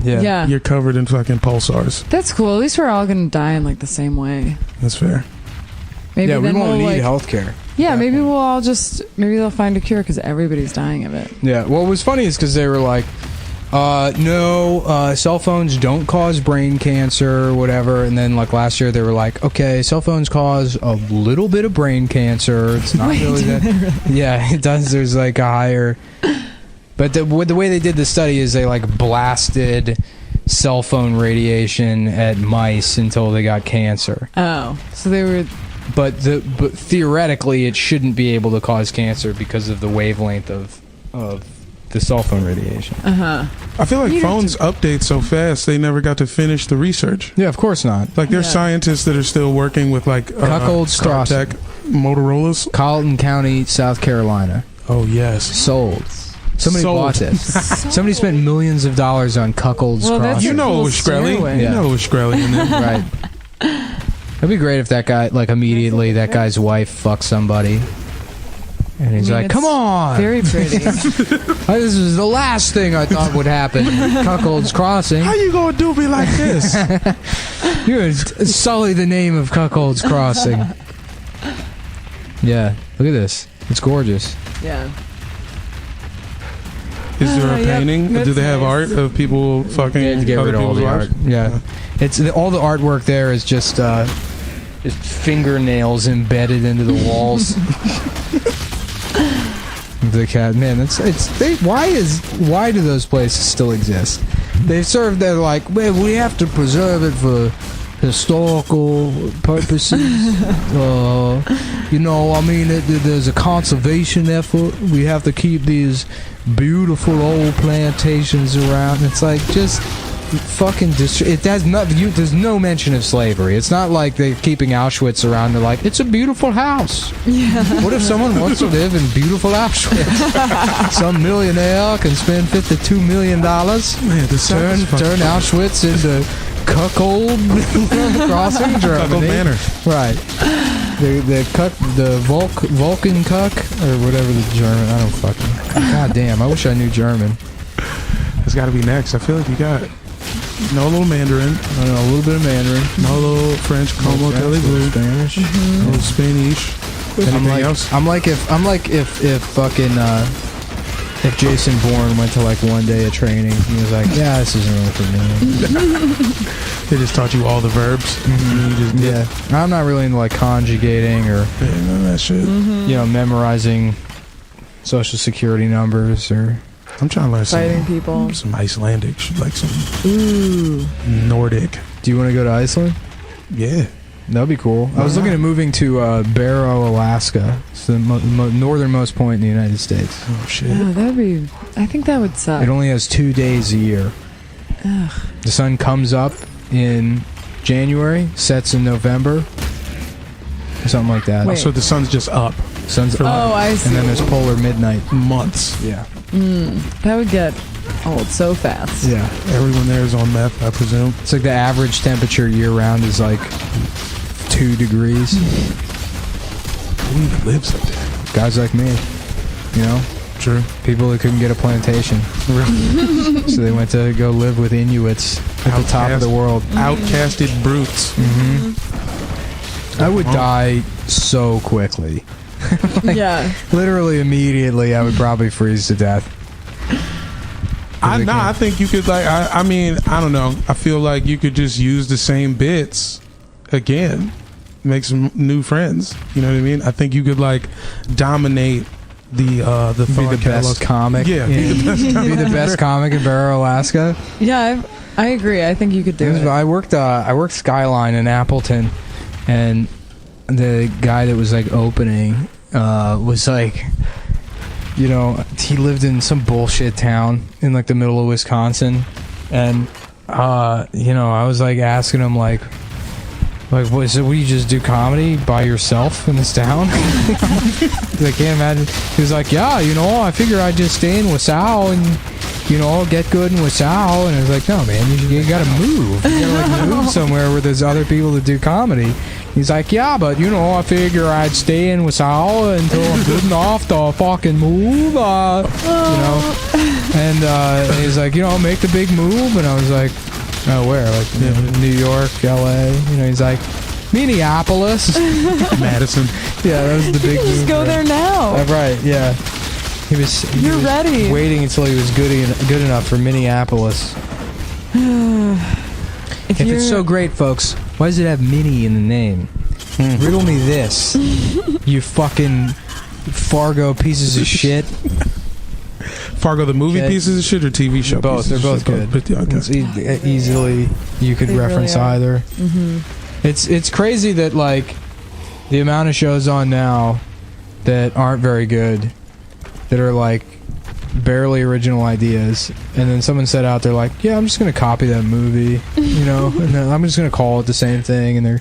Speaker 5: Yeah.
Speaker 4: you're covered in fucking pulsars.
Speaker 5: That's cool. At least we're all gonna die in like the same way.
Speaker 4: That's fair.
Speaker 5: Maybe
Speaker 1: Yeah, we
Speaker 5: then
Speaker 1: won't
Speaker 5: we'll,
Speaker 1: need
Speaker 5: like,
Speaker 1: healthcare.
Speaker 5: Yeah, maybe we'll all maybe they'll find a cure because everybody's dying of it.
Speaker 1: Yeah, what was funny is because they were like, no, cell phones don't cause brain cancer or whatever. And then like last year they were like, okay, cell phones cause a little bit of brain cancer. It's not really that. Yeah, it does. There's like a higher. But the way they did the study is they like blasted cell phone radiation at mice until they got cancer.
Speaker 5: Oh, so they were.
Speaker 1: But theoretically, it shouldn't be able to cause cancer because of the wavelength of the cell phone radiation.
Speaker 4: I feel like phones update so fast they never got to finish the research.
Speaker 1: Yeah, of course not.
Speaker 4: Like there's scientists that are still working with like
Speaker 1: Cuckold
Speaker 4: Star
Speaker 1: Crossing.
Speaker 4: Tech. Motorola's.
Speaker 1: Colleton County, South Carolina.
Speaker 4: Oh yes.
Speaker 1: Sold. Somebody
Speaker 4: Sold.
Speaker 1: bought this. Somebody spent millions of dollars on Cuckold's
Speaker 5: Well, that's
Speaker 1: Crossing.
Speaker 4: You know it
Speaker 5: cool
Speaker 4: was Shkreli.
Speaker 5: stairway.
Speaker 4: You
Speaker 1: Yeah.
Speaker 4: know it was Shkreli in there.
Speaker 1: Right. That'd be great if that guy, like, immediately that guy's wife fucks somebody. And he's
Speaker 5: I mean,
Speaker 1: like, come
Speaker 5: it's
Speaker 1: on!
Speaker 5: Very pretty.
Speaker 1: This is the last thing I thought would happen. Cuckold's Crossing.
Speaker 4: How you gonna do me like this?
Speaker 1: You're gonna sully the name of Cuckold's Crossing. Yeah, look at this. It's gorgeous.
Speaker 5: Yeah.
Speaker 4: Is there a
Speaker 5: Yep,
Speaker 4: painting?
Speaker 5: that's
Speaker 4: Do they have
Speaker 5: nice.
Speaker 4: art of people fucking
Speaker 1: They had to get
Speaker 4: other
Speaker 1: rid of all
Speaker 4: people's
Speaker 1: the
Speaker 4: wives?
Speaker 1: art. Yeah, it's all the artwork there is just fingernails embedded into the walls. The cat, man, why do those places still exist? They're like, well, we have to preserve it for historical purposes. I mean, there's a conservation effort. We have to keep these beautiful old plantations around. It's like, just fucking it has there's no mention of slavery. It's not like they're keeping Auschwitz around. They're like, it's a beautiful house.
Speaker 5: Yeah.
Speaker 1: What if someone wants to live in beautiful Auschwitz? Some millionaire can spend $52 million,
Speaker 4: Man, the
Speaker 1: turn Auschwitz into Cuckold Crossing, Germany.
Speaker 4: Cuckold Manor.
Speaker 1: Right. The Vulcan Cuck, or whatever the German. I don't fucking. God damn! I wish I knew German.
Speaker 4: It's got to be next. I feel like you got it. No little Mandarin.
Speaker 1: I know a little bit of Mandarin.
Speaker 4: No little French. Como Kelly Blue.
Speaker 1: Spanish.
Speaker 4: No Spanish. Anything else?
Speaker 1: I'm like if fucking if Jason Bourne went to like one day of training, he was like, yeah, this isn't really for me.
Speaker 4: They just taught you all the verbs. And you just did.
Speaker 1: Yeah, I'm not really into like conjugating or
Speaker 4: Yeah, none of that shit.
Speaker 1: memorizing social security numbers or.
Speaker 4: I'm trying to learn
Speaker 5: Fighting people.
Speaker 4: some Icelandic, like some
Speaker 5: Ooh.
Speaker 4: Nordic.
Speaker 1: Do you want to go to Iceland?
Speaker 4: Yeah.
Speaker 1: That'd be cool. I was looking at moving to Barrow, Alaska. It's the northernmost point in the United States.
Speaker 4: Oh shit.
Speaker 5: Oh, I think that would suck.
Speaker 1: It only has 2 days a year.
Speaker 5: Ugh.
Speaker 1: The sun comes up in January, sets in November, or something like that.
Speaker 5: Wait.
Speaker 4: So the sun's just up
Speaker 1: Sun's
Speaker 4: for
Speaker 1: up,
Speaker 5: Oh, I see.
Speaker 1: and then there's polar midnight.
Speaker 4: months.
Speaker 1: Yeah.
Speaker 5: That would get old so fast.
Speaker 1: Yeah.
Speaker 4: Everyone there is on meth, I presume.
Speaker 1: It's like the average temperature year round is like 2 degrees.
Speaker 4: Who even lives up there?
Speaker 1: Guys like me,
Speaker 4: True.
Speaker 1: people that couldn't get a plantation, so they went to go live with Inuits at the top of the world.
Speaker 4: Outcasted brutes.
Speaker 1: I would die so quickly.
Speaker 5: Yeah.
Speaker 1: Literally immediately, I would probably freeze to death.
Speaker 4: I think you could I mean, I don't know. I feel like you could just use the same bits again. Make some new friends. You know what I mean? I think you could dominate the
Speaker 1: Be
Speaker 4: thought
Speaker 1: the
Speaker 4: catalog.
Speaker 1: best comic.
Speaker 4: Yeah, be the best
Speaker 1: Be the best comic in Barrow, Alaska.
Speaker 5: Yeah, I agree. I think you could do it.
Speaker 1: I worked Skyline in Appleton, and the guy that was opening was he lived in some bullshit town in the middle of Wisconsin, and I was asking him what you just do comedy by yourself in this town? I can't imagine. He was like, yeah, I figure I'd just stay in Wasau and get good in Wasau. And I was like, no, man, you gotta move. You gotta move somewhere where there's other people that do comedy. He's like, yeah, but I figure I'd stay in Wasau until I'm good enough to fucking move. And he's like, make the big move. And I was like, oh, where? New York, LA. He's like, Minneapolis.
Speaker 4: Madison.
Speaker 1: Yeah, that was the big move.
Speaker 5: Just go there now.
Speaker 1: Right, yeah. He was
Speaker 5: ready.
Speaker 1: waiting until he was good enough for Minneapolis. If it's so great, folks, why does it have Minnie in the name? Riddle me this, you fucking Fargo pieces of shit.
Speaker 4: Fargo the movie
Speaker 1: Okay.
Speaker 4: pieces of shit or TV show?
Speaker 1: Both.
Speaker 4: pieces
Speaker 1: They're
Speaker 4: of
Speaker 1: both
Speaker 4: shit?
Speaker 1: good.
Speaker 4: Okay.
Speaker 1: It's easily you could
Speaker 5: They
Speaker 1: reference
Speaker 5: really are.
Speaker 1: either. It's crazy that the amount of shows on now that aren't very good, that are barely original ideas, and then someone said out there yeah, I'm just gonna copy that movie, and then I'm just gonna call it the same thing, and they're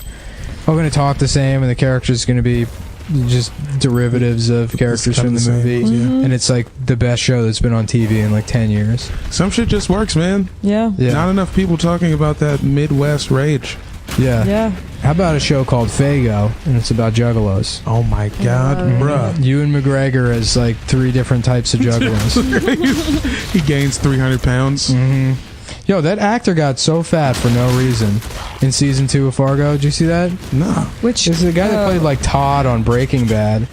Speaker 1: all gonna talk the same, and the character's gonna be just derivatives of characters
Speaker 4: kind
Speaker 1: from
Speaker 4: of
Speaker 1: the
Speaker 4: the same,
Speaker 1: movie,
Speaker 4: yeah.
Speaker 1: and it's like the best show that's been on TV in like 10 years.
Speaker 4: Some shit just works, man.
Speaker 5: Yeah.
Speaker 1: Yeah.
Speaker 4: Not enough people talking about that Midwest rage.
Speaker 1: Yeah.
Speaker 5: Yeah.
Speaker 1: How about a show called Fargo, and it's about juggalos?
Speaker 4: Oh my god,
Speaker 5: love
Speaker 4: bruh.
Speaker 1: Ewan McGregor has like 3 different types of juggalos.
Speaker 4: He gains 300 pounds.
Speaker 1: hmm Yo, that actor got so fat for no reason in season 2 of Fargo. Did you see that?
Speaker 4: Nah.
Speaker 5: Which
Speaker 1: It's the guy that played like Todd on Breaking Bad.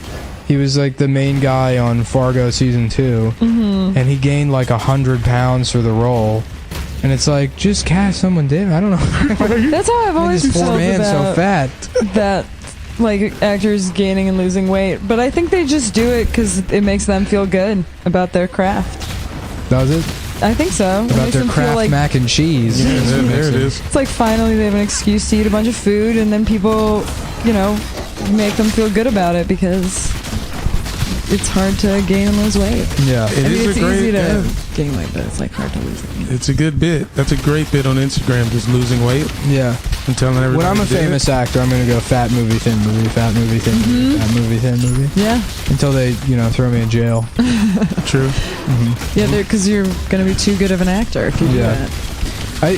Speaker 1: He was like the main guy on Fargo season 2, and he gained like 100 pounds for the role. And it's like, just cast someone different. I don't know.
Speaker 5: That's how I've always
Speaker 1: This poor
Speaker 5: felt
Speaker 1: man so
Speaker 5: about
Speaker 1: fat.
Speaker 5: that, like actors gaining and losing weight. But I think they just do it because it makes them feel good about their craft.
Speaker 1: Does it?
Speaker 5: I think so. It
Speaker 1: About
Speaker 5: makes
Speaker 1: their
Speaker 5: them feel
Speaker 1: Kraft
Speaker 5: like
Speaker 1: mac and cheese.
Speaker 4: Yeah, there it is.
Speaker 5: it's like finally they have an excuse to eat a bunch of food, and then people, you know, make them feel good about it because it's hard to gain and lose weight.
Speaker 1: Yeah.
Speaker 4: It
Speaker 5: I mean,
Speaker 4: is
Speaker 5: it's
Speaker 4: a great.
Speaker 5: easy to
Speaker 4: Yeah,
Speaker 5: gain weight, but it's like hard to lose it.
Speaker 4: it's a good bit. That's a great bit on Instagram, just losing weight
Speaker 1: Yeah.
Speaker 4: and telling everybody.
Speaker 1: When I'm a
Speaker 4: to do it.
Speaker 1: famous actor, I'm going to go fat movie, thin movie, fat movie, thin movie, fat movie, thin movie.
Speaker 5: Yeah,
Speaker 1: Until they, throw me in jail.
Speaker 4: True.
Speaker 5: yeah, because you're gonna be too good of an actor if you do
Speaker 1: Yeah.
Speaker 5: that.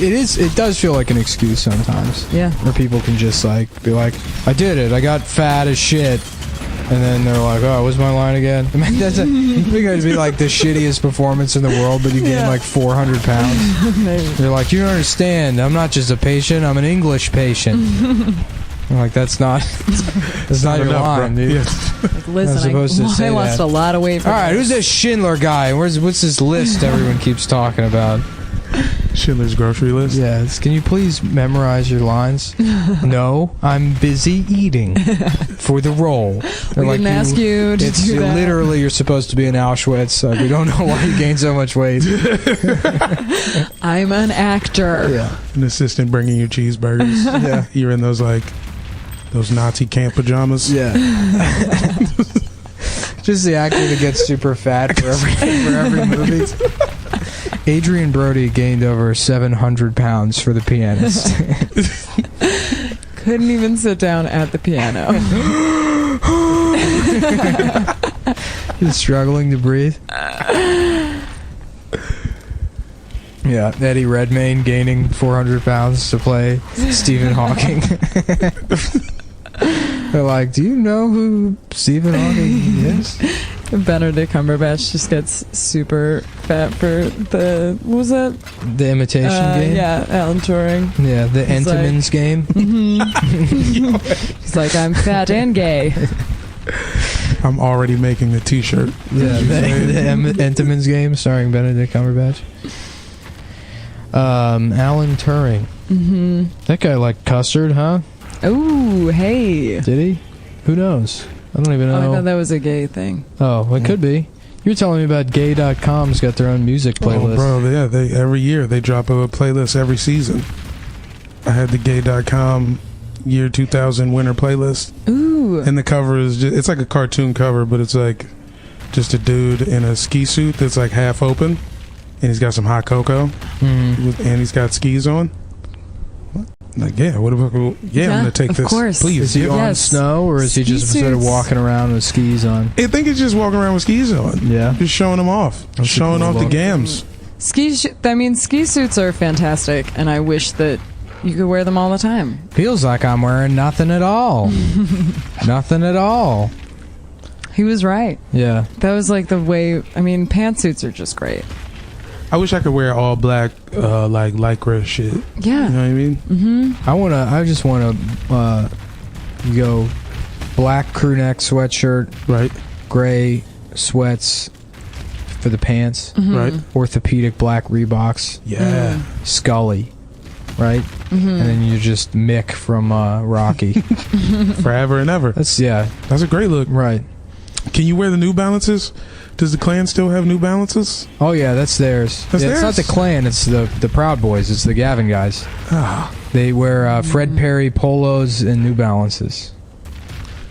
Speaker 1: It does feel like an excuse sometimes.
Speaker 5: Yeah.
Speaker 1: Where people can just like be like, I did it, I got fat as shit. And then they're like, oh, what's my line again? I mean, you think it'd be like the shittiest performance in the world, but you gain
Speaker 5: Yeah.
Speaker 1: like 400 pounds.
Speaker 5: Maybe.
Speaker 1: You're like, you don't understand. I'm not just a patient. I'm an English patient. I'm like, that's not your
Speaker 4: enough,
Speaker 1: line,
Speaker 4: bro.
Speaker 1: dude.
Speaker 4: Yeah.
Speaker 5: Like, listen,
Speaker 1: supposed to say
Speaker 5: I lost
Speaker 1: that.
Speaker 5: a lot of weight.
Speaker 1: All right, who's this Schindler guy? What's this list everyone keeps talking about?
Speaker 4: Schindler's grocery list.
Speaker 1: Yeah, can you please memorize your lines? No, I'm busy eating for the role.
Speaker 5: We didn't ask you to
Speaker 1: It's
Speaker 5: do that.
Speaker 1: literally you're supposed to be in Auschwitz. We don't know why you gained so much weight.
Speaker 5: I'm an actor.
Speaker 1: Yeah,
Speaker 4: An assistant bringing you cheeseburgers.
Speaker 1: yeah,
Speaker 4: You're in those Nazi camp pajamas.
Speaker 1: yeah. Just the actor that gets super fat for every movie. Adrian Brody gained over 700 pounds for The Pianist.
Speaker 5: Couldn't even sit down at the piano.
Speaker 1: He's struggling to breathe. Yeah, Eddie Redmayne gaining 400 pounds to play Stephen Hawking. They're like, do you know who Stephen Hawking is?
Speaker 5: Benedict Cumberbatch just gets super fat for the, what was that?
Speaker 1: The Imitation Game?
Speaker 5: Yeah, Alan Turing.
Speaker 1: Yeah, the
Speaker 5: He's like-
Speaker 1: Entenmann's Game?
Speaker 5: He's like, I'm fat and gay.
Speaker 4: I'm already making a T-shirt.
Speaker 1: Yeah, the Entenmann's Game starring Benedict Cumberbatch. Alan Turing.
Speaker 5: Mm-hmm.
Speaker 1: That guy liked custard, huh?
Speaker 5: Oh, hey.
Speaker 1: Did he? Who knows? I don't even
Speaker 5: Oh, I
Speaker 1: know.
Speaker 5: thought that was a gay thing.
Speaker 1: Oh, it could be. You were telling me about gay.com's got their own music playlist.
Speaker 4: Oh, bro, yeah, every year they drop a playlist every season. I had the gay.com year 2000 winter playlist.
Speaker 5: Ooh.
Speaker 4: And the cover is just, it's like a cartoon cover, but it's like just a dude in a ski suit that's like half open, and he's got some hot cocoa,
Speaker 1: Mhm.
Speaker 4: and he's got skis on. Like, yeah, what about? Yeah, I'm gonna take
Speaker 5: of
Speaker 4: this.
Speaker 5: course.
Speaker 4: Please.
Speaker 1: Is he
Speaker 4: give
Speaker 1: on
Speaker 4: me-
Speaker 5: Yes.
Speaker 1: snow, or is he
Speaker 5: Ski
Speaker 1: just sort of
Speaker 5: suits.
Speaker 1: walking around with skis on?
Speaker 4: I think he's just walking around with skis on.
Speaker 1: Yeah.
Speaker 4: Just showing them off.
Speaker 1: That's a
Speaker 4: Showing
Speaker 1: cool
Speaker 4: off the
Speaker 1: look.
Speaker 4: gams.
Speaker 5: Ski suits are fantastic, and I wish that you could wear them all the time.
Speaker 1: Feels like I'm wearing nothing at all. Nothing at all.
Speaker 5: He was right.
Speaker 1: Yeah.
Speaker 5: That was like the way, I mean, pantsuits are just great.
Speaker 4: I wish I could wear all black, like lycra shit.
Speaker 5: Yeah.
Speaker 4: You know what I mean?
Speaker 5: Mm-hmm.
Speaker 1: I just wanna go black crew neck sweatshirt,
Speaker 4: Right.
Speaker 1: gray sweats for the pants,
Speaker 5: Mm-hmm.
Speaker 4: Right.
Speaker 1: orthopedic black Reeboks,
Speaker 4: Yeah.
Speaker 1: Scully, right?
Speaker 5: Mm-hmm.
Speaker 1: And then you just Mick from Rocky.
Speaker 4: Forever and ever.
Speaker 1: That's
Speaker 4: That's a great look.
Speaker 1: right.
Speaker 4: Can you wear the New Balances? Does the Klan still have New Balances?
Speaker 1: Oh yeah, that's theirs.
Speaker 4: That's
Speaker 1: It's not the
Speaker 4: theirs?
Speaker 1: Klan, it's the Proud Boys. It's the Gavin guys.
Speaker 4: Ah,
Speaker 1: They wear Fred Perry polos and New Balances.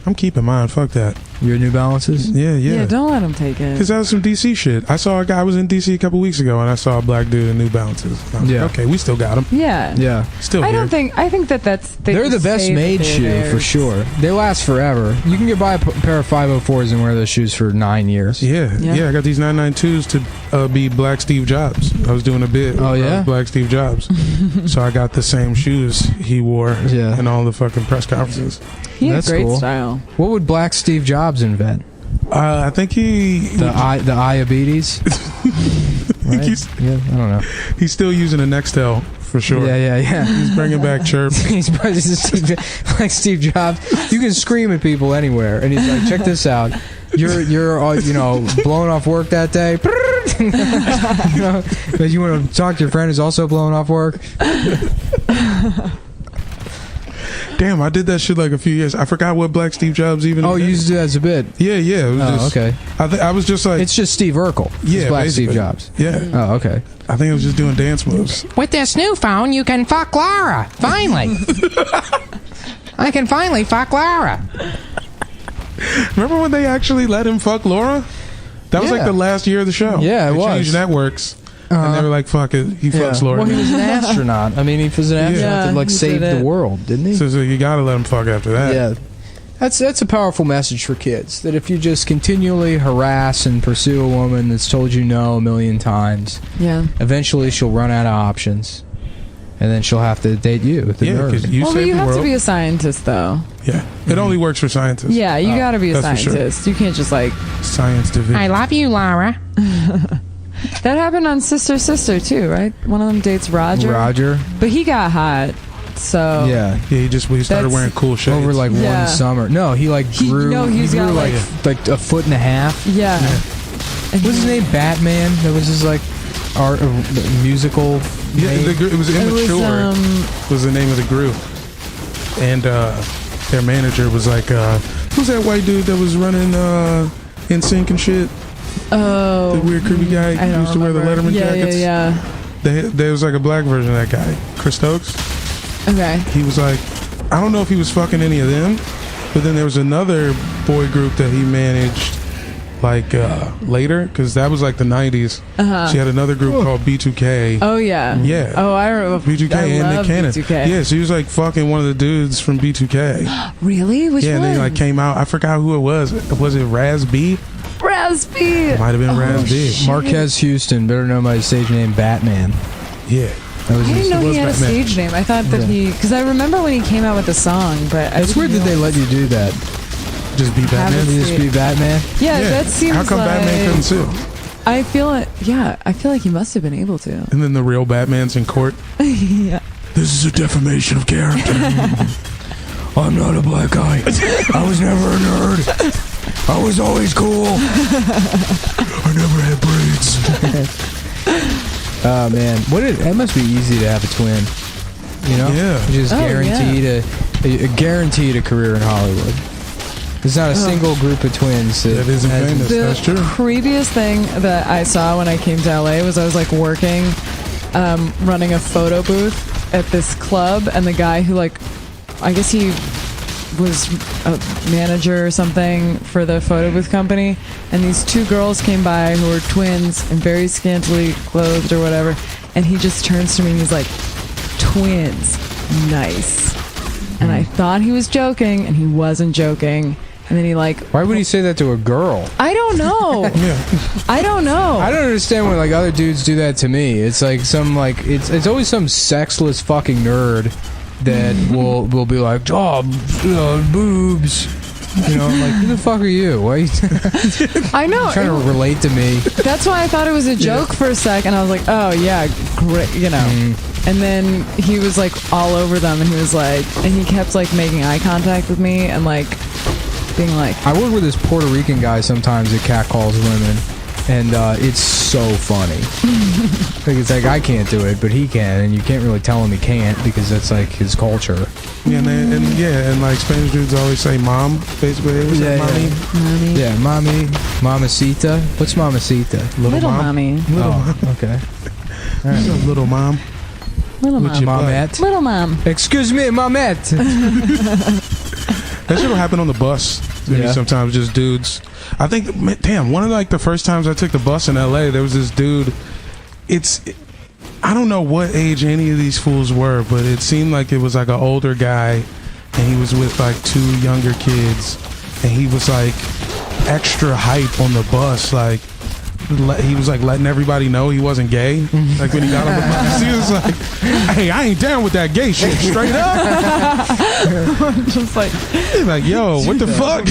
Speaker 4: I'm keeping mine. Fuck that.
Speaker 1: Your New Balances?
Speaker 4: Yeah.
Speaker 5: Don't let him take it.
Speaker 4: Because that was some DC shit. I saw a guy. I was in DC a couple weeks ago, and I saw a black dude in New Balances. I was like, okay, we still got them.
Speaker 5: Yeah.
Speaker 1: Yeah.
Speaker 4: Still
Speaker 5: I
Speaker 4: here.
Speaker 5: don't think. I think that's.
Speaker 1: They're the best made shoe for sure. They last forever. You can get buy a pair of 504s and wear those shoes for 9 years.
Speaker 4: Yeah. I got these 992s to be Black Steve Jobs. I was doing a bit.
Speaker 1: Oh, yeah?
Speaker 4: Black Steve Jobs. So I got the same shoes he wore in all the fucking press conferences.
Speaker 5: He had
Speaker 1: That's
Speaker 5: great
Speaker 1: cool.
Speaker 5: style.
Speaker 1: What would Black Steve Jobs invent?
Speaker 4: I think
Speaker 1: The diabetes. Right? Yeah, I don't know.
Speaker 4: He's still using a Nextel for sure.
Speaker 1: Yeah.
Speaker 4: He's bringing back chirp.
Speaker 1: He's like Steve Jobs. You can scream at people anywhere, and he's like, "Check this out. You're blowing off work that day. But you want to talk to your friend who's also blowing off work."
Speaker 4: Damn, I did that shit like a few years. I forgot what Black Steve Jobs even.
Speaker 1: Oh, you used to do that as a bit.
Speaker 4: Yeah. It was
Speaker 1: Okay.
Speaker 4: I was just like,
Speaker 1: It's just Steve Urkel.
Speaker 4: Yeah,
Speaker 1: It's Black
Speaker 4: basically.
Speaker 1: Steve Jobs.
Speaker 4: yeah.
Speaker 1: Oh, okay.
Speaker 4: I think I was just doing dance moves.
Speaker 6: With this new phone, you can fuck Laura. Finally. I can finally fuck Laura.
Speaker 4: Remember when they actually let him fuck Laura? That was like
Speaker 1: Yeah.
Speaker 4: the last year of the show.
Speaker 1: Yeah, it
Speaker 4: they
Speaker 1: was.
Speaker 4: changed networks, and they were like, "Fuck it, he fucks Laura."
Speaker 1: Well, he was an astronaut. I mean, he was an astronaut
Speaker 5: Yeah,
Speaker 1: that
Speaker 5: he
Speaker 1: saved
Speaker 5: did
Speaker 1: the
Speaker 5: it.
Speaker 1: world, didn't he?
Speaker 4: so you gotta let him fuck after that.
Speaker 1: Yeah. That's a powerful message for kids. That if you just continually harass and pursue a woman that's told you no a million times,
Speaker 5: Yeah.
Speaker 1: eventually she'll run out of options, and then she'll have to date you. The
Speaker 4: Yeah,
Speaker 1: nerd.
Speaker 4: because you
Speaker 5: Well, but
Speaker 4: saved
Speaker 5: you
Speaker 4: the
Speaker 5: have
Speaker 4: world.
Speaker 5: to be a scientist, though.
Speaker 4: Yeah, it only works for scientists.
Speaker 5: Yeah, you got to be a
Speaker 4: that's for sure.
Speaker 5: scientist. You can't just like.
Speaker 4: Science division.
Speaker 6: I love you, Laura.
Speaker 5: That happened on Sister Sister too, right? One of them dates Roger, but he got hot. So
Speaker 1: Yeah.
Speaker 4: Yeah, he started
Speaker 5: That's-
Speaker 4: wearing cool shades.
Speaker 1: Over like
Speaker 5: Yeah.
Speaker 1: one summer. No, he like
Speaker 5: He-
Speaker 1: grew.
Speaker 5: no, he's
Speaker 1: he grew
Speaker 5: got,
Speaker 1: like a foot and a half.
Speaker 5: yeah. And
Speaker 1: What's his
Speaker 5: he-
Speaker 1: name? Batman. That was his like art musical.
Speaker 4: yeah,
Speaker 1: name.
Speaker 4: it was
Speaker 5: It was,
Speaker 4: Immature. Was the name of the group, and their manager was like, "Who's that white dude that was running In Sync and shit?
Speaker 5: oh,
Speaker 4: The weird creepy guy
Speaker 5: I
Speaker 4: who
Speaker 5: don't
Speaker 4: used to wear the
Speaker 5: remember.
Speaker 4: Letterman jackets."
Speaker 5: Yeah.
Speaker 4: There was like a black version of that guy, Chris Stokes.
Speaker 5: Okay.
Speaker 4: He was like, I don't know if he was fucking any of them, but then there was another boy group that he managed like later, because that was like the 90s. She had another group called B2K.
Speaker 5: Oh yeah.
Speaker 4: Yeah.
Speaker 5: Oh, I remember.
Speaker 4: B2K
Speaker 5: I
Speaker 4: and Nick
Speaker 5: love
Speaker 4: Cannon.
Speaker 5: B2K.
Speaker 4: Yeah, so he was like fucking one of the dudes from B2K.
Speaker 5: Really? Which
Speaker 4: Yeah, and
Speaker 5: one?
Speaker 4: then he like came out. I forgot who it was. Was it Raz B?
Speaker 5: Raspy.
Speaker 4: Might have been Raz B.
Speaker 5: shit.
Speaker 1: Marquez Houston, better known by his stage name Batman.
Speaker 4: Yeah.
Speaker 1: That was
Speaker 5: I
Speaker 1: his,
Speaker 5: didn't know
Speaker 4: was
Speaker 5: he had
Speaker 4: Batman.
Speaker 5: a stage name. I thought that because I remember when he came out with the song, but I
Speaker 1: It's
Speaker 5: didn't
Speaker 1: weird that they
Speaker 5: realize-
Speaker 1: let you do that.
Speaker 4: Just be Batman.
Speaker 5: Have
Speaker 1: You just be Batman.
Speaker 5: Yeah, that seems
Speaker 4: How come
Speaker 5: like.
Speaker 4: Batman couldn't sue?
Speaker 5: I feel it. Yeah, I feel like he must have been able to.
Speaker 4: And then the real Batman's in court.
Speaker 5: Yeah.
Speaker 4: This is a defamation of character.
Speaker 1: I'm not a black guy. I was never a nerd. I was always cool.
Speaker 4: I never had braids.
Speaker 1: Oh man, it must be easy to have a twin. You know,
Speaker 4: Yeah.
Speaker 1: just
Speaker 5: Oh,
Speaker 1: guaranteed a career in Hollywood. There's not a single group of twins
Speaker 4: That isn't
Speaker 1: has-
Speaker 4: famous.
Speaker 5: The
Speaker 4: That's true.
Speaker 5: creepiest thing that I saw when I came to LA was I was like working, running a photo booth at this club, and the guy who I guess he was a manager or something for the photo booth company, and these two girls came by who were twins and very scantily clothed or whatever, and he just turns to me and he's like, "Twins, nice." And I thought he was joking, and he wasn't joking. And then he
Speaker 1: Why would he say that to a girl?
Speaker 5: I don't know.
Speaker 4: Yeah.
Speaker 5: I don't know.
Speaker 1: I don't understand when other dudes do that to me. It's like it's always some sexless fucking nerd that will be like, oh, boobs. You know, I'm like, who the fuck are you? Why are you
Speaker 5: I know.
Speaker 1: trying to relate to me?
Speaker 5: That's why I thought it was a joke for a sec, and I was like, oh yeah, great, you know. And then he was like all over them, and he was like, and he kept like making eye contact with me and like being like,
Speaker 1: I work with this Puerto Rican guy sometimes that catcalls women, and it's so funny. Like it's like I can't do it, but he can, and you can't really tell him he can't because that's like his culture.
Speaker 4: Yeah, and like Spanish dudes always say "mom." Basically, they always say
Speaker 1: Yeah,
Speaker 4: "mommy."
Speaker 5: mommy,
Speaker 1: Yeah, mommy, mamacita. What's mamacita?
Speaker 5: little mommy,
Speaker 1: Oh, okay.
Speaker 4: What's up, little mom?
Speaker 5: little
Speaker 4: With
Speaker 5: mom,
Speaker 4: your butt.
Speaker 1: Momette.
Speaker 5: little mom.
Speaker 1: Excuse me, momette.
Speaker 4: That shit will happen on the bus. To me sometimes, just dudes. I think, man, damn, one of like the first times I took the bus in LA, there was this dude. I don't know what age any of these fools were, but it seemed like it was like an older guy, and he was with like 2 younger kids, and he was like extra hype on the bus, like. He was like letting everybody know he wasn't gay. Like when he got on the bus, he was like, "Hey, I ain't down with that gay shit." Straight up,
Speaker 5: just like,
Speaker 4: yo, what the fuck?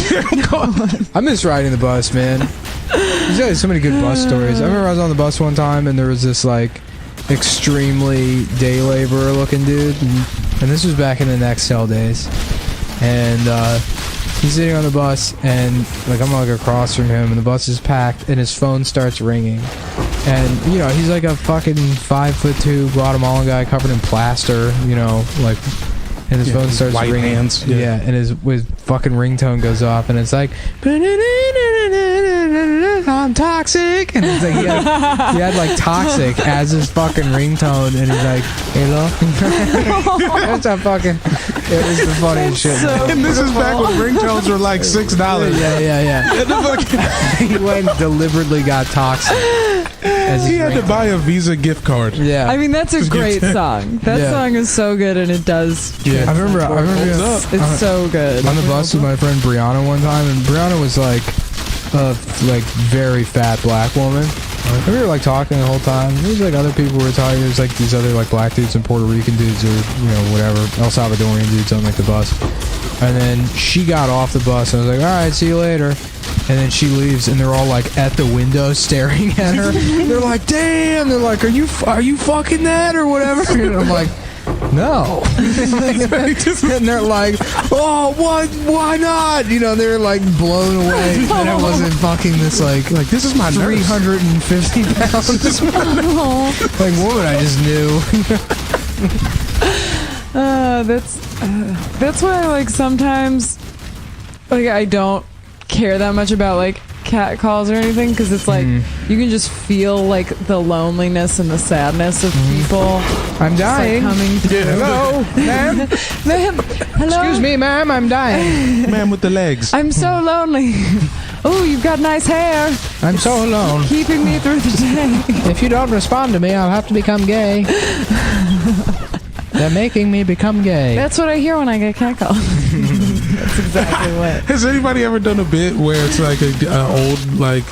Speaker 1: I miss riding the bus, man. There's always so many good bus stories. I remember I was on the bus one time, and there was this like extremely day laborer looking dude, and this was back in the Exile days, and he's sitting on the bus, and like I'm like across from him, and the bus is packed, and his phone starts ringing, and you know he's like a fucking 5'2" Guatemalan guy covered in plaster, you know, like, and his phone starts
Speaker 4: white
Speaker 1: ringing.
Speaker 4: hands,
Speaker 1: and his fucking ringtone goes off, and it's like, I'm toxic, and it's like he had like toxic as his fucking ringtone, and he's like, hello. That's a fucking. It was the funniest shit.
Speaker 5: so
Speaker 4: And this is back when ringtones were like $6.
Speaker 1: Yeah. He went and deliberately got toxic.
Speaker 4: He had to buy a Visa gift card.
Speaker 1: Yeah.
Speaker 5: I mean, that's a great song. That song is so good, and it does.
Speaker 1: Yeah. I remember.
Speaker 5: It's so good.
Speaker 1: On the bus with my friend Brianna one time, and Brianna was like a very fat black woman. And we were like talking the whole time. There's like other people were talking. There's like these other like black dudes and Puerto Rican dudes, or you know whatever, El Salvadorian dudes on like the bus. And then she got off the bus, and I was like, all right, see you later. And then she leaves, and they're all like at the window staring at her. They're like, damn. They're like, are you fucking that or whatever? And I'm like, no. And they're like, oh, what? Why not? You know, they're like blown away that I wasn't fucking this like
Speaker 4: this is my
Speaker 1: 350 pounds like woman I just knew.
Speaker 5: That's why like sometimes like I don't care that much about like cat calls or anything, because it's like you can just feel like the loneliness and the sadness of people.
Speaker 1: I'm dying.
Speaker 5: Like, coming through.
Speaker 1: Hello, ma'am.
Speaker 5: Ma'am, hello.
Speaker 1: Excuse me, ma'am. I'm dying.
Speaker 4: Man with the legs.
Speaker 5: I'm so lonely. Oh, you've got nice hair.
Speaker 1: I'm so alone.
Speaker 5: Keeping me through the day.
Speaker 1: If you don't respond to me, I'll have to become gay. They're making me become gay.
Speaker 5: That's what I hear when I get catcalled. That's exactly what.
Speaker 4: Has anybody ever done a bit where it's like a old, like,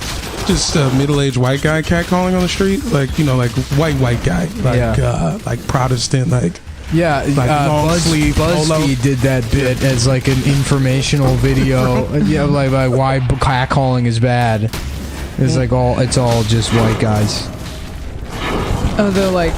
Speaker 4: just a middle-aged white guy catcalling on the street? Like, you know, like white guy. Like, like Protestant, like...
Speaker 1: Yeah,
Speaker 4: like
Speaker 1: BuzzFeed did that bit as like an informational video. Yeah, like why catcalling is bad. It's like it's all just white guys.
Speaker 5: Oh, they're like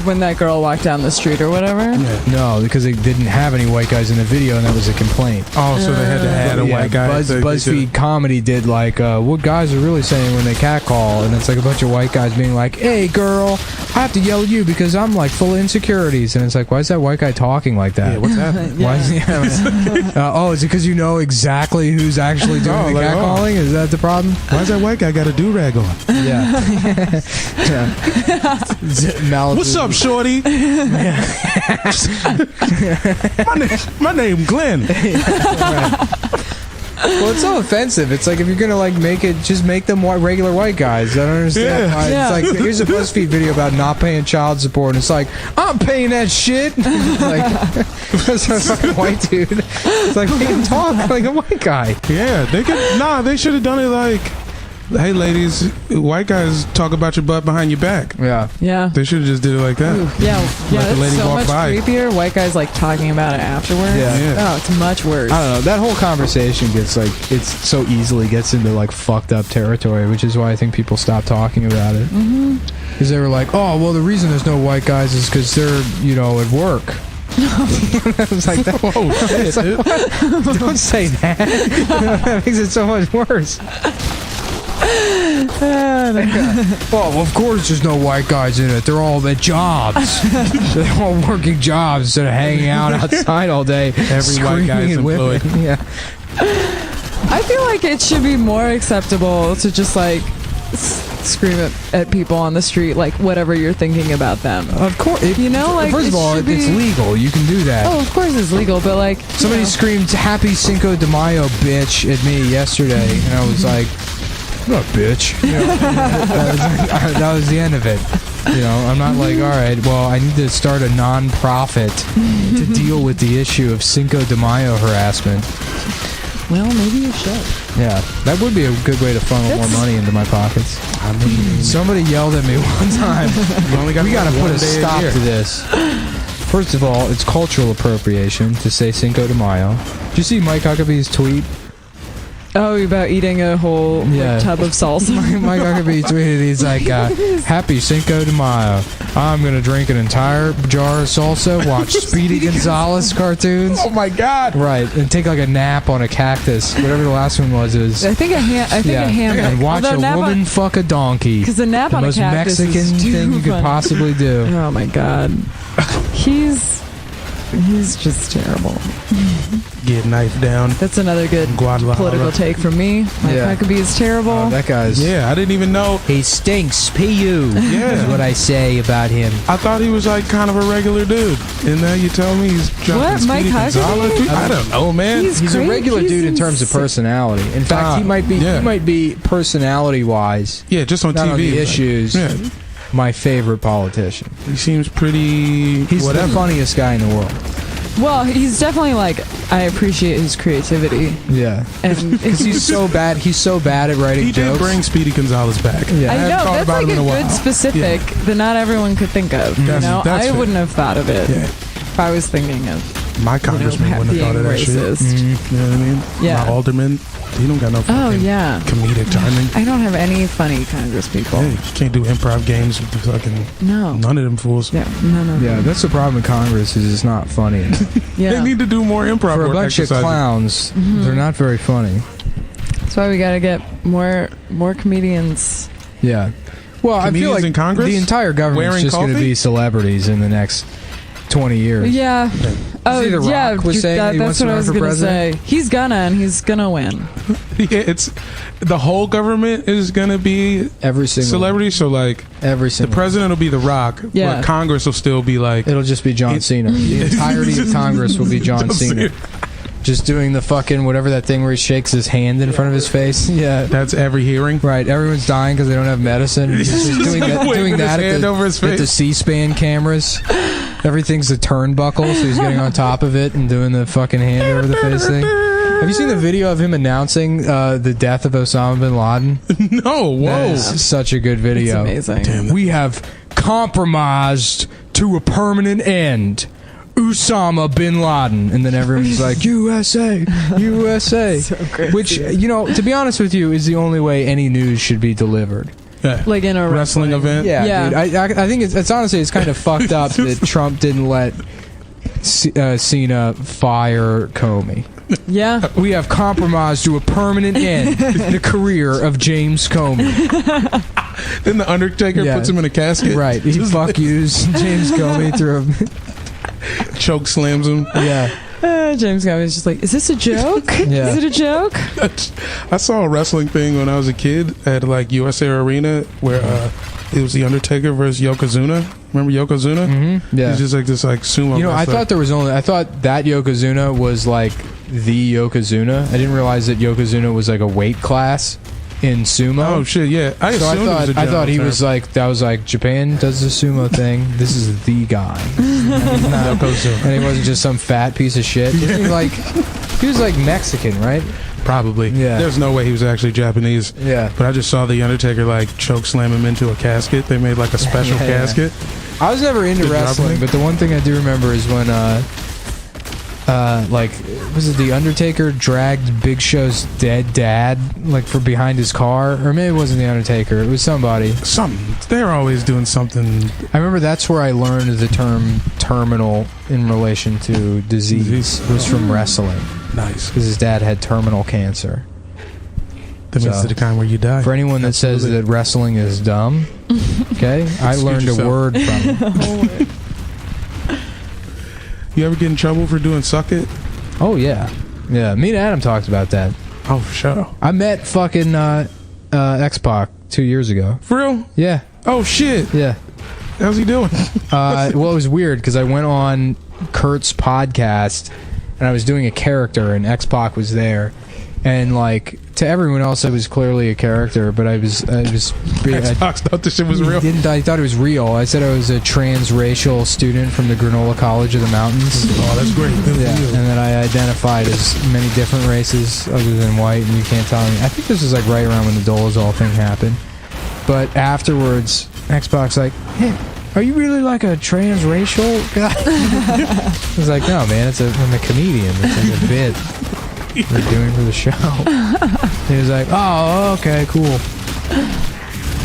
Speaker 5: when that girl walked down the street or whatever?
Speaker 1: Yeah. No, because they didn't have any white guys in the video, and that was a complaint.
Speaker 4: Oh, so they had to add a white guy.
Speaker 1: BuzzFeed Comedy did like, what guys are really saying when they catcall, and it's like a bunch of white guys being like, hey, girl, I have to yell at you because I'm like full of insecurities. And it's like, why is that white guy talking like that?
Speaker 4: Yeah, what's happening?
Speaker 1: Why is he, is it because you know exactly who's actually doing the catcalling? Is that the problem?
Speaker 4: Why does that white guy got a do-rag on?
Speaker 1: Yeah.
Speaker 4: What's up, shorty? my name Glenn.
Speaker 1: Well, it's so offensive. It's like if you're gonna like make it, just make them regular white guys. I don't understand why.
Speaker 5: Yeah.
Speaker 1: It's like here's a BuzzFeed video about not paying child support, and it's like I'm paying that shit. Like that's a fucking white dude. It's like make him talk like a white guy.
Speaker 4: Yeah, they could. They should have done it like, hey, ladies, white guys talk about your butt behind your back.
Speaker 1: Yeah.
Speaker 5: Yeah.
Speaker 4: They should have just did it like that.
Speaker 5: Yeah.
Speaker 4: Let the
Speaker 5: That's
Speaker 4: lady
Speaker 5: so
Speaker 4: walk
Speaker 5: much
Speaker 4: by.
Speaker 5: creepier. White guys like talking about it afterwards.
Speaker 1: Yeah.
Speaker 5: Oh, it's much worse.
Speaker 1: I don't know. That whole conversation gets like it's so easily gets into like fucked up territory, which is why I think people stop talking about it. Because they were like, oh, well, the reason there's no white guys is because they're at work. I was like, whoa, shit, like, what? Don't say that. That makes it so much worse. Well, of course there's no white guys in it. They're all at jobs. They're all working jobs instead of hanging out outside all day.
Speaker 4: Every white guy is employed.
Speaker 1: Yeah.
Speaker 5: I feel like it should be more acceptable to just like scream at people on the street, like whatever you're thinking about them.
Speaker 1: Of course,
Speaker 5: You know, like,
Speaker 1: first of
Speaker 5: it
Speaker 1: all,
Speaker 5: should
Speaker 1: it's
Speaker 5: be-
Speaker 1: legal. You can do that.
Speaker 5: Oh, of course it's legal, but like
Speaker 1: Somebody screamed "Happy Cinco de Mayo, bitch" at me yesterday, and I was like, "I'm not a bitch." You know, that was the end of it. You know, I'm not like, all right, well, I need to start a non-profit to deal with the issue of Cinco de Mayo harassment.
Speaker 5: well, maybe you should.
Speaker 1: Yeah, that would be a good way to funnel more money into my pockets.
Speaker 4: I mean,
Speaker 1: Somebody yelled at me one time.
Speaker 4: you only got
Speaker 1: We gotta
Speaker 4: one
Speaker 1: put a
Speaker 4: day
Speaker 1: stop
Speaker 4: year.
Speaker 1: to this. First of all, it's cultural appropriation to say Cinco de Mayo. Did you see Mike Huckabee's tweet?
Speaker 5: Oh, about eating a whole
Speaker 1: Yeah.
Speaker 5: tub of salsa.
Speaker 1: Mike Huckabee tweeted, he's like, "Happy Cinco de Mayo. I'm gonna drink an entire jar of salsa, watch Speedy Gonzales cartoons."
Speaker 4: Oh my God!
Speaker 1: Right, and take like a nap on a cactus. Whatever the last one was,
Speaker 5: I think a hammock.
Speaker 1: and watch
Speaker 5: Although
Speaker 1: a
Speaker 5: nap
Speaker 1: woman fuck a donkey.
Speaker 5: because a nap
Speaker 1: The
Speaker 5: on a
Speaker 1: most
Speaker 5: cactus
Speaker 1: Mexican
Speaker 5: is too
Speaker 1: thing you could
Speaker 5: funny.
Speaker 1: possibly do.
Speaker 5: Oh my god, he's just terrible.
Speaker 4: Get knifed down.
Speaker 5: That's another good
Speaker 4: Guadalajara.
Speaker 5: political take from me. Mike
Speaker 1: Yeah.
Speaker 5: Huckabee is terrible.
Speaker 1: Oh, that guy's.
Speaker 4: Yeah, I didn't even know.
Speaker 1: He stinks. Pu.
Speaker 4: Yeah.
Speaker 1: Is what I say about him.
Speaker 4: I thought he was like kind of a regular dude, and now you tell me he's jumping
Speaker 5: What, Mike
Speaker 4: Speedy Gonzales?
Speaker 5: Huckabee?
Speaker 4: I don't know, man.
Speaker 5: He's
Speaker 1: He's a
Speaker 5: great.
Speaker 1: regular
Speaker 5: He's
Speaker 1: dude in terms of
Speaker 5: insane.
Speaker 1: personality. In fact, he might be.
Speaker 4: yeah.
Speaker 1: He might be personality-wise,
Speaker 4: Yeah, just on
Speaker 1: not
Speaker 4: TV.
Speaker 1: on the
Speaker 4: like,
Speaker 1: issues.
Speaker 4: Yeah,
Speaker 1: My favorite politician.
Speaker 4: he seems pretty.
Speaker 1: He's
Speaker 4: whatever.
Speaker 1: the funniest guy in the world.
Speaker 5: Well, he's definitely like, I appreciate his creativity,
Speaker 1: Yeah,
Speaker 5: and
Speaker 1: because he's so bad. He's so bad at writing
Speaker 4: He did
Speaker 1: jokes.
Speaker 4: bring Speedy Gonzales back.
Speaker 1: Yeah.
Speaker 5: I
Speaker 4: haven't
Speaker 5: know
Speaker 4: thought
Speaker 5: that's
Speaker 4: about
Speaker 5: like
Speaker 4: him
Speaker 5: a
Speaker 4: in a
Speaker 5: good
Speaker 4: while.
Speaker 5: specific that not everyone could think of. You
Speaker 4: That's-
Speaker 5: know,
Speaker 4: that's
Speaker 5: I
Speaker 4: fair.
Speaker 5: wouldn't have thought of it
Speaker 4: Yeah,
Speaker 5: if I was thinking of
Speaker 4: my congressman wouldn't have thought of that shit.
Speaker 5: racist.
Speaker 4: You know what I mean?
Speaker 5: Yeah.
Speaker 4: My alderman, he don't got no fucking
Speaker 5: Oh yeah,
Speaker 4: comedic timing.
Speaker 5: I don't have any funny Congress people.
Speaker 4: Yeah, you can't do improv games with the fucking
Speaker 5: No.
Speaker 4: none of them fools.
Speaker 5: Yeah. No.
Speaker 1: Yeah, that's the problem with Congress is it's not funny.
Speaker 5: Yeah.
Speaker 4: They need to do more improv
Speaker 1: For a
Speaker 4: work
Speaker 1: bunch of
Speaker 4: exercises.
Speaker 1: clowns, they're not very funny.
Speaker 5: That's why we got to get more comedians.
Speaker 1: Yeah. Well, I feel
Speaker 4: Comedians
Speaker 1: like
Speaker 4: in Congress?
Speaker 1: the entire government's
Speaker 4: Wearing
Speaker 1: just going to
Speaker 4: coffee?
Speaker 1: be celebrities in the next 20 years.
Speaker 5: Yeah. Oh,
Speaker 1: See, The Rock
Speaker 5: yeah.
Speaker 1: was saying he wants
Speaker 5: that's
Speaker 1: to
Speaker 5: what I
Speaker 1: run
Speaker 5: was
Speaker 1: for
Speaker 5: gonna
Speaker 1: president?
Speaker 5: say. He's gonna, and he's gonna win.
Speaker 4: Yeah, it's the whole government is gonna be
Speaker 1: Every single
Speaker 4: celebrities. So like
Speaker 1: Every
Speaker 4: the
Speaker 1: single.
Speaker 4: president will be The Rock.
Speaker 5: Yeah.
Speaker 4: But Congress will still be like
Speaker 1: It'll just be John Cena. The entirety of Congress will be John Cena. Just doing the fucking whatever that thing where he shakes his hand in front of his face. Yeah.
Speaker 4: That's every hearing.
Speaker 1: Right, everyone's dying because they don't have medicine. He's just doing that,
Speaker 4: Waving
Speaker 1: doing
Speaker 4: his
Speaker 1: that
Speaker 4: hand over his
Speaker 1: at the
Speaker 4: face.
Speaker 1: C-SPAN cameras. Everything's a turnbuckle, so he's getting on top of it and doing the fucking hand over the face thing. Have you seen the video of him announcing the death of Osama bin Laden?
Speaker 4: No,
Speaker 1: That
Speaker 4: whoa.
Speaker 1: is such a good
Speaker 5: It's
Speaker 1: video.
Speaker 5: amazing.
Speaker 4: Damn.
Speaker 1: We have compromised to a permanent end. Usama bin Laden, and then everyone's like USA, USA.
Speaker 5: So crazy.
Speaker 1: Which, you know, to be honest with you, is the only way any news should be delivered.
Speaker 4: Yeah.
Speaker 5: Like in a
Speaker 4: Wrestling event?
Speaker 1: Yeah,
Speaker 5: Yeah.
Speaker 1: dude. I think it's honestly it's kind of fucked up that Trump didn't let Cena fire Comey.
Speaker 5: Yeah.
Speaker 1: We have compromised to a permanent end the career of James Comey.
Speaker 4: Then the Undertaker
Speaker 1: Yeah.
Speaker 4: puts him in a casket.
Speaker 1: Right, he
Speaker 4: Just
Speaker 1: fuck yous James Comey through
Speaker 4: choke slams him.
Speaker 1: yeah.
Speaker 5: James Comey's just like, is this a joke?
Speaker 1: Yeah.
Speaker 5: Is it a joke?
Speaker 4: I saw a wrestling thing when I was a kid at like USA Arena where it was the Undertaker versus Yokozuna. Remember Yokozuna?
Speaker 1: Mm-hmm. Yeah.
Speaker 4: He's just like this like sumo.
Speaker 1: You know, I
Speaker 4: wrestler.
Speaker 1: thought that Yokozuna was like the Yokozuna. I didn't realize that Yokozuna was like a weight class in sumo.
Speaker 4: Oh shit, yeah. I
Speaker 1: So
Speaker 4: assumed it was a
Speaker 1: I thought he
Speaker 4: general
Speaker 1: was
Speaker 4: term.
Speaker 1: like that was like Japan does the sumo thing. This is the guy,
Speaker 4: Yokozuna.
Speaker 1: and he wasn't just some fat piece of shit. He was like Mexican, right?
Speaker 4: Probably.
Speaker 1: Yeah.
Speaker 4: There's no way he was actually Japanese.
Speaker 1: Yeah.
Speaker 4: But I just saw the Undertaker like choke slam him into a casket. They made like a special
Speaker 1: Yeah, yeah.
Speaker 4: casket.
Speaker 1: I was never into
Speaker 4: Good job,
Speaker 1: wrestling,
Speaker 4: Blake.
Speaker 1: but the one thing I do remember is when like was it the Undertaker dragged Big Show's dead dad like for behind his car, or maybe it wasn't the Undertaker, it was somebody.
Speaker 4: They're always doing something.
Speaker 1: I remember that's where I learned the term terminal in relation to disease. It was from wrestling
Speaker 4: Nice.
Speaker 1: because his dad had terminal cancer.
Speaker 4: That means
Speaker 1: So,
Speaker 4: the kind where you die.
Speaker 1: For anyone that says
Speaker 4: Absolutely.
Speaker 1: that wrestling is dumb, okay, I
Speaker 4: Excuse
Speaker 1: learned a
Speaker 4: yourself.
Speaker 1: word from it.
Speaker 4: You ever get in trouble for doing suck it?
Speaker 1: Oh yeah, yeah. Me and Adam talked about that.
Speaker 4: Oh, for sure.
Speaker 1: I met fucking X-Pac 2 years ago.
Speaker 4: For real?
Speaker 1: Yeah,
Speaker 4: Oh shit!
Speaker 1: yeah.
Speaker 4: How's he doing?
Speaker 1: Well, it was weird because I went on Kurt's podcast and I was doing a character and X-Pac was there, and like to everyone else, I was clearly a character, but I was
Speaker 4: Xbox thought this shit was real.
Speaker 1: I thought it was real. I said I was a transracial student from the Granola College of the Mountains.
Speaker 4: Oh, that's great. Good
Speaker 1: Yeah,
Speaker 4: for you.
Speaker 1: and then I identified as many different races other than white, and you can't tell me. I think this was like right around when the Dolezal thing happened. But afterwards, Xbox like, hey, are you really like a transracial guy? I was like, no, man, I'm a comedian. It's like a bit we're doing for the show. He was like, oh, okay, cool.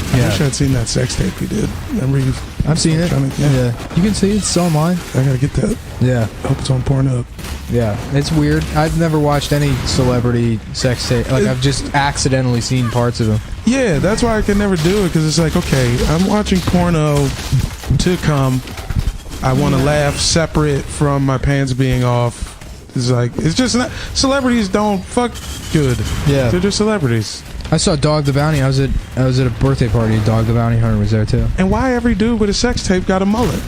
Speaker 4: I wish I'd seen that sex tape he did. Remember you?
Speaker 1: I've seen it. Yeah, you can see it. It's online.
Speaker 4: I gotta get that.
Speaker 1: Yeah.
Speaker 4: I hope it's on Pornhub.
Speaker 1: Yeah, it's weird. I've never watched any celebrity sex tape. Like, I've just accidentally seen parts of them.
Speaker 4: Yeah, that's why I can never do it, because it's like, okay, I'm watching porno to come. I want to laugh separate from my pants being off. It's like, it's just not, celebrities don't fuck good.
Speaker 1: Yeah.
Speaker 4: They're just celebrities.
Speaker 1: I saw Dog the Bounty. I was at a birthday party. Dog the Bounty Hunter was there too.
Speaker 4: And why every dude with a sex tape got a mullet?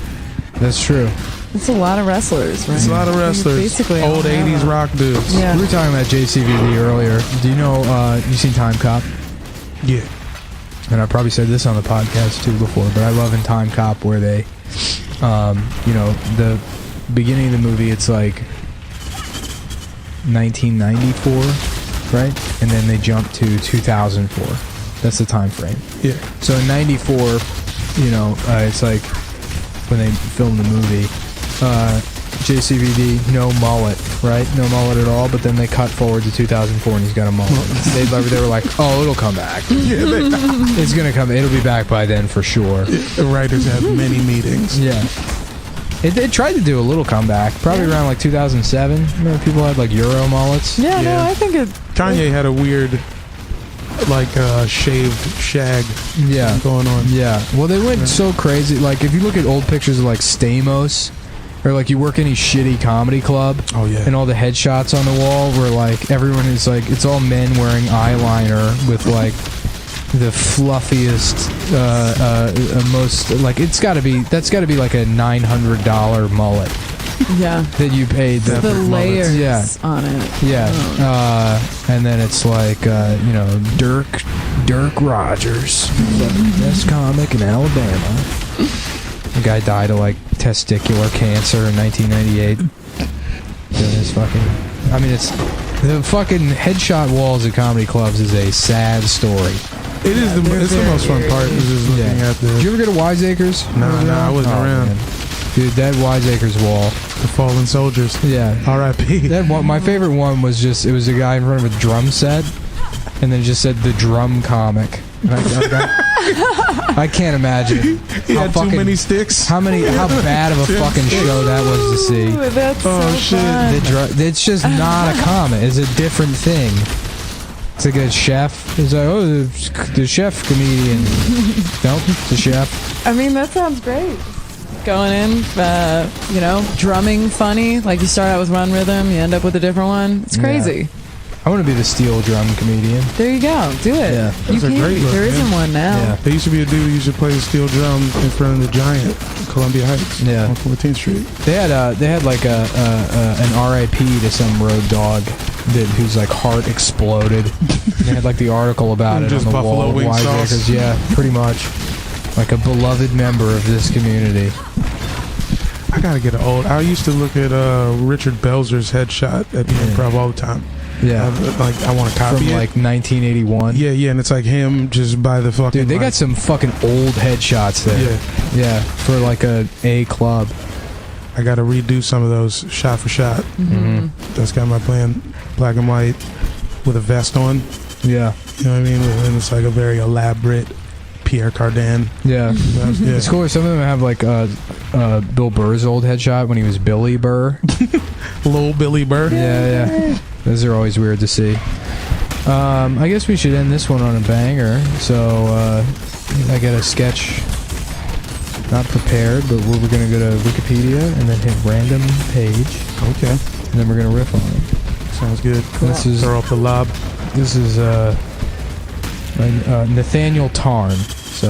Speaker 1: That's true.
Speaker 5: It's a lot of wrestlers, right?
Speaker 4: It's a lot of wrestlers.
Speaker 5: Basically
Speaker 4: Old
Speaker 5: all
Speaker 4: 80s
Speaker 5: have
Speaker 4: rock dudes.
Speaker 5: Yeah.
Speaker 1: We were talking about JCVD earlier. Do you know? You seen Time Cop?
Speaker 4: Yeah.
Speaker 1: And I probably said this on the podcast too before, but I love in Time Cop where they, the beginning of the movie, it's like 1994, right? And then they jump to 2004. That's the time frame.
Speaker 4: Yeah.
Speaker 1: So in 94, it's like when they filmed the movie, JCVD, no mullet, right? No mullet at all, but then they cut forward to 2004 and he's got a mullet. They were like, oh, it'll come back.
Speaker 4: Yeah,
Speaker 1: It's gonna come. It'll be back by then for sure.
Speaker 4: the writers have many meetings.
Speaker 1: Yeah. It tried to do a little comeback, probably around like 2007. Remember people had like Euro mullets?
Speaker 5: Yeah,
Speaker 4: Yeah.
Speaker 5: no, I think it.
Speaker 4: Kanye had a weird, like, shaved shag
Speaker 1: Yeah.
Speaker 4: going on.
Speaker 1: Yeah. Well, they went so crazy. Like, if you look at old pictures of like Stamos, or like you work any shitty comedy club,
Speaker 4: Oh, yeah.
Speaker 1: and all the headshots on the wall where like everyone is like, it's all men wearing eyeliner with like the fluffiest, most, like, that's gotta be like a $900 mullet
Speaker 5: Yeah.
Speaker 1: that you paid.
Speaker 5: The layers
Speaker 1: Yeah.
Speaker 5: on it.
Speaker 1: Yeah. And then it's like, Dirk Rogers, best comic in Alabama. The guy died of like testicular cancer in 1998. Doing his fucking, it's the fucking headshot walls at comedy clubs is a sad story.
Speaker 4: It is it's the most fun part, is just looking at
Speaker 1: Did you
Speaker 4: the...
Speaker 1: ever go to Wiseacres?
Speaker 4: Nah, I wasn't around.
Speaker 1: Man. Dude, that Wiseacres wall.
Speaker 4: The fallen soldiers.
Speaker 1: Yeah.
Speaker 4: R.I.P.
Speaker 1: That one, my favorite one was just, it was a guy in front of a drum set, and then it just said the drum comic. And I can't imagine
Speaker 4: He had too many sticks.
Speaker 1: how bad of a fucking show that was to see.
Speaker 5: Ooh, that's so
Speaker 4: shit.
Speaker 5: fun.
Speaker 1: It's just not a comic. It's a different thing. It's like a chef. It's like, oh, the chef comedian. Nope, the chef.
Speaker 5: I mean, that sounds great. Going in, drumming funny. Like you start out with one rhythm, you end up with a different one. It's crazy.
Speaker 1: I want to be the steel drum comedian.
Speaker 5: There you go. Do it.
Speaker 1: Yeah.
Speaker 5: You
Speaker 4: Those are
Speaker 5: can.
Speaker 4: great look,
Speaker 5: There isn't
Speaker 4: man.
Speaker 5: one now.
Speaker 1: Yeah.
Speaker 4: There used to be a dude who used to play the steel drum in front of the Giant, Columbia Heights,
Speaker 1: Yeah.
Speaker 4: on 14th Street.
Speaker 1: They had like an RIP to some road dog whose like heart exploded. They had like the article about it
Speaker 4: Just
Speaker 1: on the
Speaker 4: buffalo
Speaker 1: wall. of
Speaker 4: wing
Speaker 1: Wiseacres.
Speaker 4: sauce.
Speaker 1: Yeah, pretty much. Like a beloved member of this community.
Speaker 4: I gotta get old. I used to look at Richard Belzer's headshot at the Improv all the time.
Speaker 1: Yeah.
Speaker 4: I want to copy
Speaker 1: From
Speaker 4: it.
Speaker 1: like 1981.
Speaker 4: Yeah, and it's like him just by the fucking...
Speaker 1: Dude, they got
Speaker 4: like-
Speaker 1: some fucking old headshots there.
Speaker 4: Yeah,
Speaker 1: Yeah, for like a club.
Speaker 4: I gotta redo some of those shot for shot.
Speaker 1: Mm-hmm.
Speaker 4: That's kind of my plan. Black and white with a vest on.
Speaker 1: Yeah.
Speaker 4: You know what I mean? And it's like a very elaborate Pierre Cardin.
Speaker 1: Yeah.
Speaker 4: Yeah.
Speaker 1: It's cool. Some of them have like Bill Burr's old headshot when he was Billy Burr.
Speaker 4: Lil Billy Burr.
Speaker 1: Yeah. Those are always weird to see. I guess we should end this one on a banger. So I got a sketch not prepared, but we're going to go to Wikipedia and then hit random page.
Speaker 4: Okay.
Speaker 1: And then we're going to riff on it.
Speaker 4: Sounds good.
Speaker 1: This is
Speaker 4: Throw up the lob.
Speaker 1: This is Nathaniel Tarn. So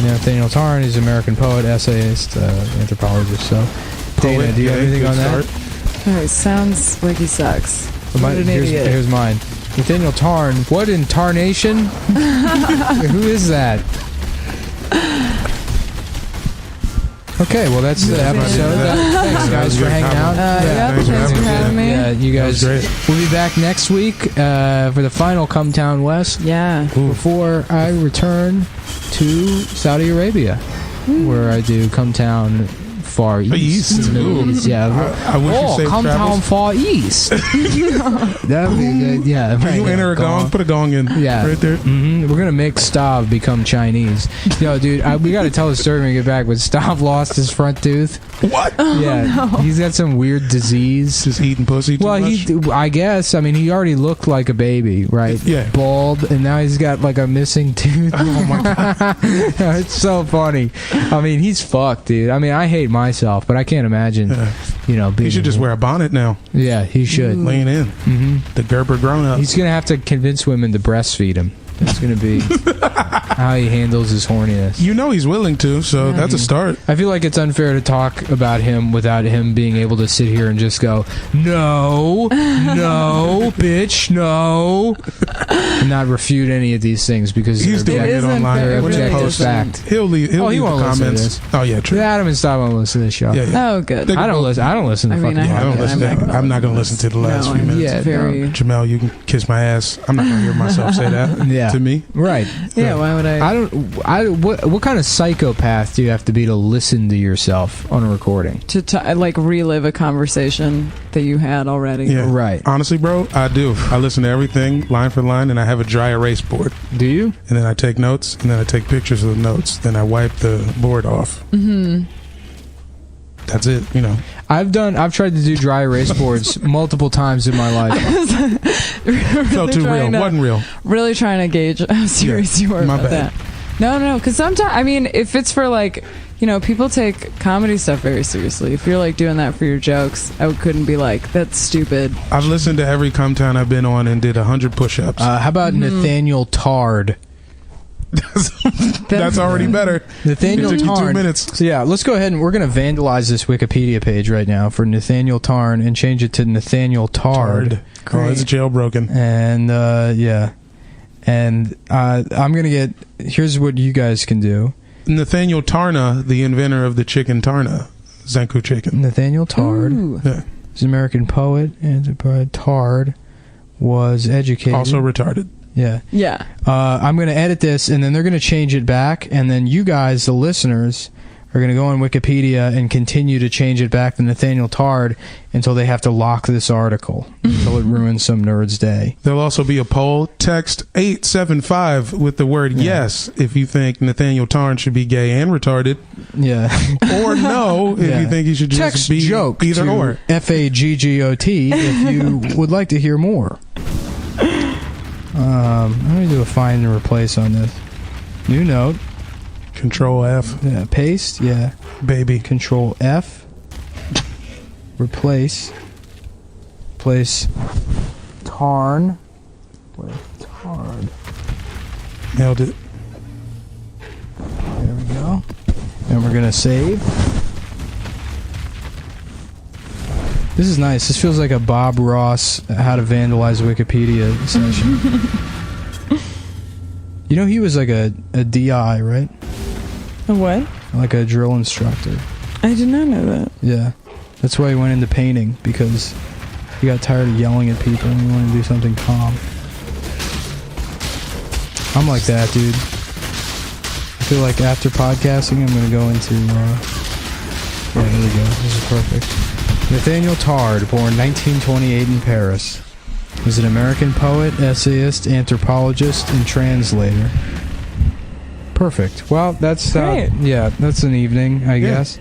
Speaker 1: Nathaniel Tarn is an American poet, essayist, anthropologist. So Dana, do you have anything on that?
Speaker 5: Oh, it sounds like he sucks.
Speaker 1: What an idiot. Here's mine. Nathaniel Tarn. What in tarnation? Who is that? Okay, well that's the episode. Thanks guys for hanging out.
Speaker 5: Thanks for having me.
Speaker 1: Yeah, you guys. We'll be back next week for the final Cumtown West.
Speaker 5: Yeah.
Speaker 1: Before I return to Saudi Arabia, where I do Cumtown Far East. Yeah.
Speaker 4: I wish you safe
Speaker 1: Cumtown
Speaker 4: travels.
Speaker 1: Far East. That'd be good. Yeah.
Speaker 4: Can you enter a gong? Put a gong in.
Speaker 1: Yeah.
Speaker 4: Right there.
Speaker 1: Mm-hmm. We're gonna make Stav become Chinese. Yo, dude, we gotta tell the story when we get back. But Stav lost his front tooth.
Speaker 4: What?
Speaker 1: Yeah, he's got some weird disease.
Speaker 4: Just eating pussy too much?
Speaker 1: I guess. I mean, he already looked like a baby, right?
Speaker 4: Yeah.
Speaker 1: Bald, and now he's got like a missing tooth.
Speaker 4: Oh my god.
Speaker 1: It's so funny. I mean, he's fucked, dude. I mean, I hate myself, but I can't imagine, being...
Speaker 4: He should just wear a bonnet now.
Speaker 1: Yeah, he should.
Speaker 4: Lean in.
Speaker 1: Mm-hmm.
Speaker 4: The Gerber grown up.
Speaker 1: He's going to have to convince women to breastfeed him. That's going to be how he handles his horniness.
Speaker 4: You know he's willing to, so that's a start.
Speaker 1: I feel like it's unfair to talk about him without him being able to sit here and just go, no, bitch, no. And not refute any of these things because
Speaker 4: He's doing it online.
Speaker 1: they're
Speaker 4: When he
Speaker 1: objective
Speaker 4: posts,
Speaker 1: fact.
Speaker 4: He'll leave
Speaker 1: he
Speaker 4: the
Speaker 1: won't listen to
Speaker 4: comments.
Speaker 1: this.
Speaker 4: Oh yeah, true.
Speaker 1: Adam and Stav won't listen to this show.
Speaker 4: Yeah.
Speaker 5: Oh, good.
Speaker 1: I don't listen to fucking
Speaker 4: I don't listen. I'm not going to listen to the last few minutes.
Speaker 1: Yeah,
Speaker 5: very...
Speaker 4: Jamel, you can kiss my ass. I'm not going to hear myself say that to me.
Speaker 1: Right.
Speaker 5: Yeah, why would I?
Speaker 1: What kind of psychopath do you have to be to listen to yourself on a recording?
Speaker 5: To like relive a conversation that you had already.
Speaker 4: Yeah.
Speaker 1: Right.
Speaker 4: Honestly, bro, I do. I listen to everything line for line, and I have a dry erase board.
Speaker 1: Do you?
Speaker 4: And then I take notes, and then I take pictures of the notes. Then I wipe the board off.
Speaker 5: Mm-hmm.
Speaker 4: That's it,
Speaker 1: I've tried to do dry erase boards multiple times in my life.
Speaker 5: really
Speaker 4: Felt too real. Wasn't real.
Speaker 5: Really trying to gauge how serious you were
Speaker 4: my
Speaker 5: about
Speaker 4: bad.
Speaker 5: that. No, because sometimes, I mean, if it's for like, people take comedy stuff very seriously. If you're like doing that for your jokes, I couldn't be like, that's stupid.
Speaker 4: I've listened to every Cumtown I've been on and did 100 push-ups.
Speaker 1: How about Nathaniel Tarn?
Speaker 4: That's already better.
Speaker 1: Nathaniel
Speaker 4: It took you 2
Speaker 1: Tarn.
Speaker 4: minutes.
Speaker 1: So yeah, let's go ahead and we're going to vandalize this Wikipedia page right now for Nathaniel Tarn and change it to Nathaniel Tard.
Speaker 4: Oh, it's jailbroken.
Speaker 1: And and I'm going to get. Here's what you guys can do.
Speaker 4: Nathaniel Tarna, the inventor of the chicken Tarna, Zanku chicken.
Speaker 1: Nathaniel Tard.
Speaker 4: Yeah.
Speaker 1: He's an American poet, and Tard was educated.
Speaker 4: Also retarded.
Speaker 1: Yeah.
Speaker 5: Yeah.
Speaker 1: I'm going to edit this, and then they're going to change it back, and then you guys, the listeners, are going to go on Wikipedia and continue to change it back to Nathaniel Tard until they have to lock this article, until it ruins some nerd's day.
Speaker 4: There'll also be a poll. Text 875 with the word yes if you think Nathaniel Tarn should be gay and retarded.
Speaker 1: Yeah.
Speaker 4: Or no if you think he should just
Speaker 1: Text
Speaker 4: be
Speaker 1: joke
Speaker 4: either
Speaker 1: to
Speaker 4: or.
Speaker 1: FAGGOT if you would like to hear more. Let me do a find and replace on this. New note.
Speaker 4: Control F.
Speaker 1: Yeah, paste. Yeah.
Speaker 4: Baby.
Speaker 1: Control F. Replace. Place Tarn with Tard.
Speaker 4: Nailed it.
Speaker 1: There we go. And we're going to save. This is nice. This feels like a Bob Ross how to vandalize Wikipedia session. He was like a DI, right?
Speaker 5: A what?
Speaker 1: Like a drill instructor.
Speaker 5: I did not know that.
Speaker 1: Yeah. That's why he went into painting, because he got tired of yelling at people and he wanted to do something calm. I'm like that, dude. I feel like after podcasting, I'm going to go into... yeah, there we go. This is perfect. Nathaniel Tard, born 1928 in Paris. Was an American poet, essayist, anthropologist, and translator. Perfect. Well, that's that's an evening, I guess.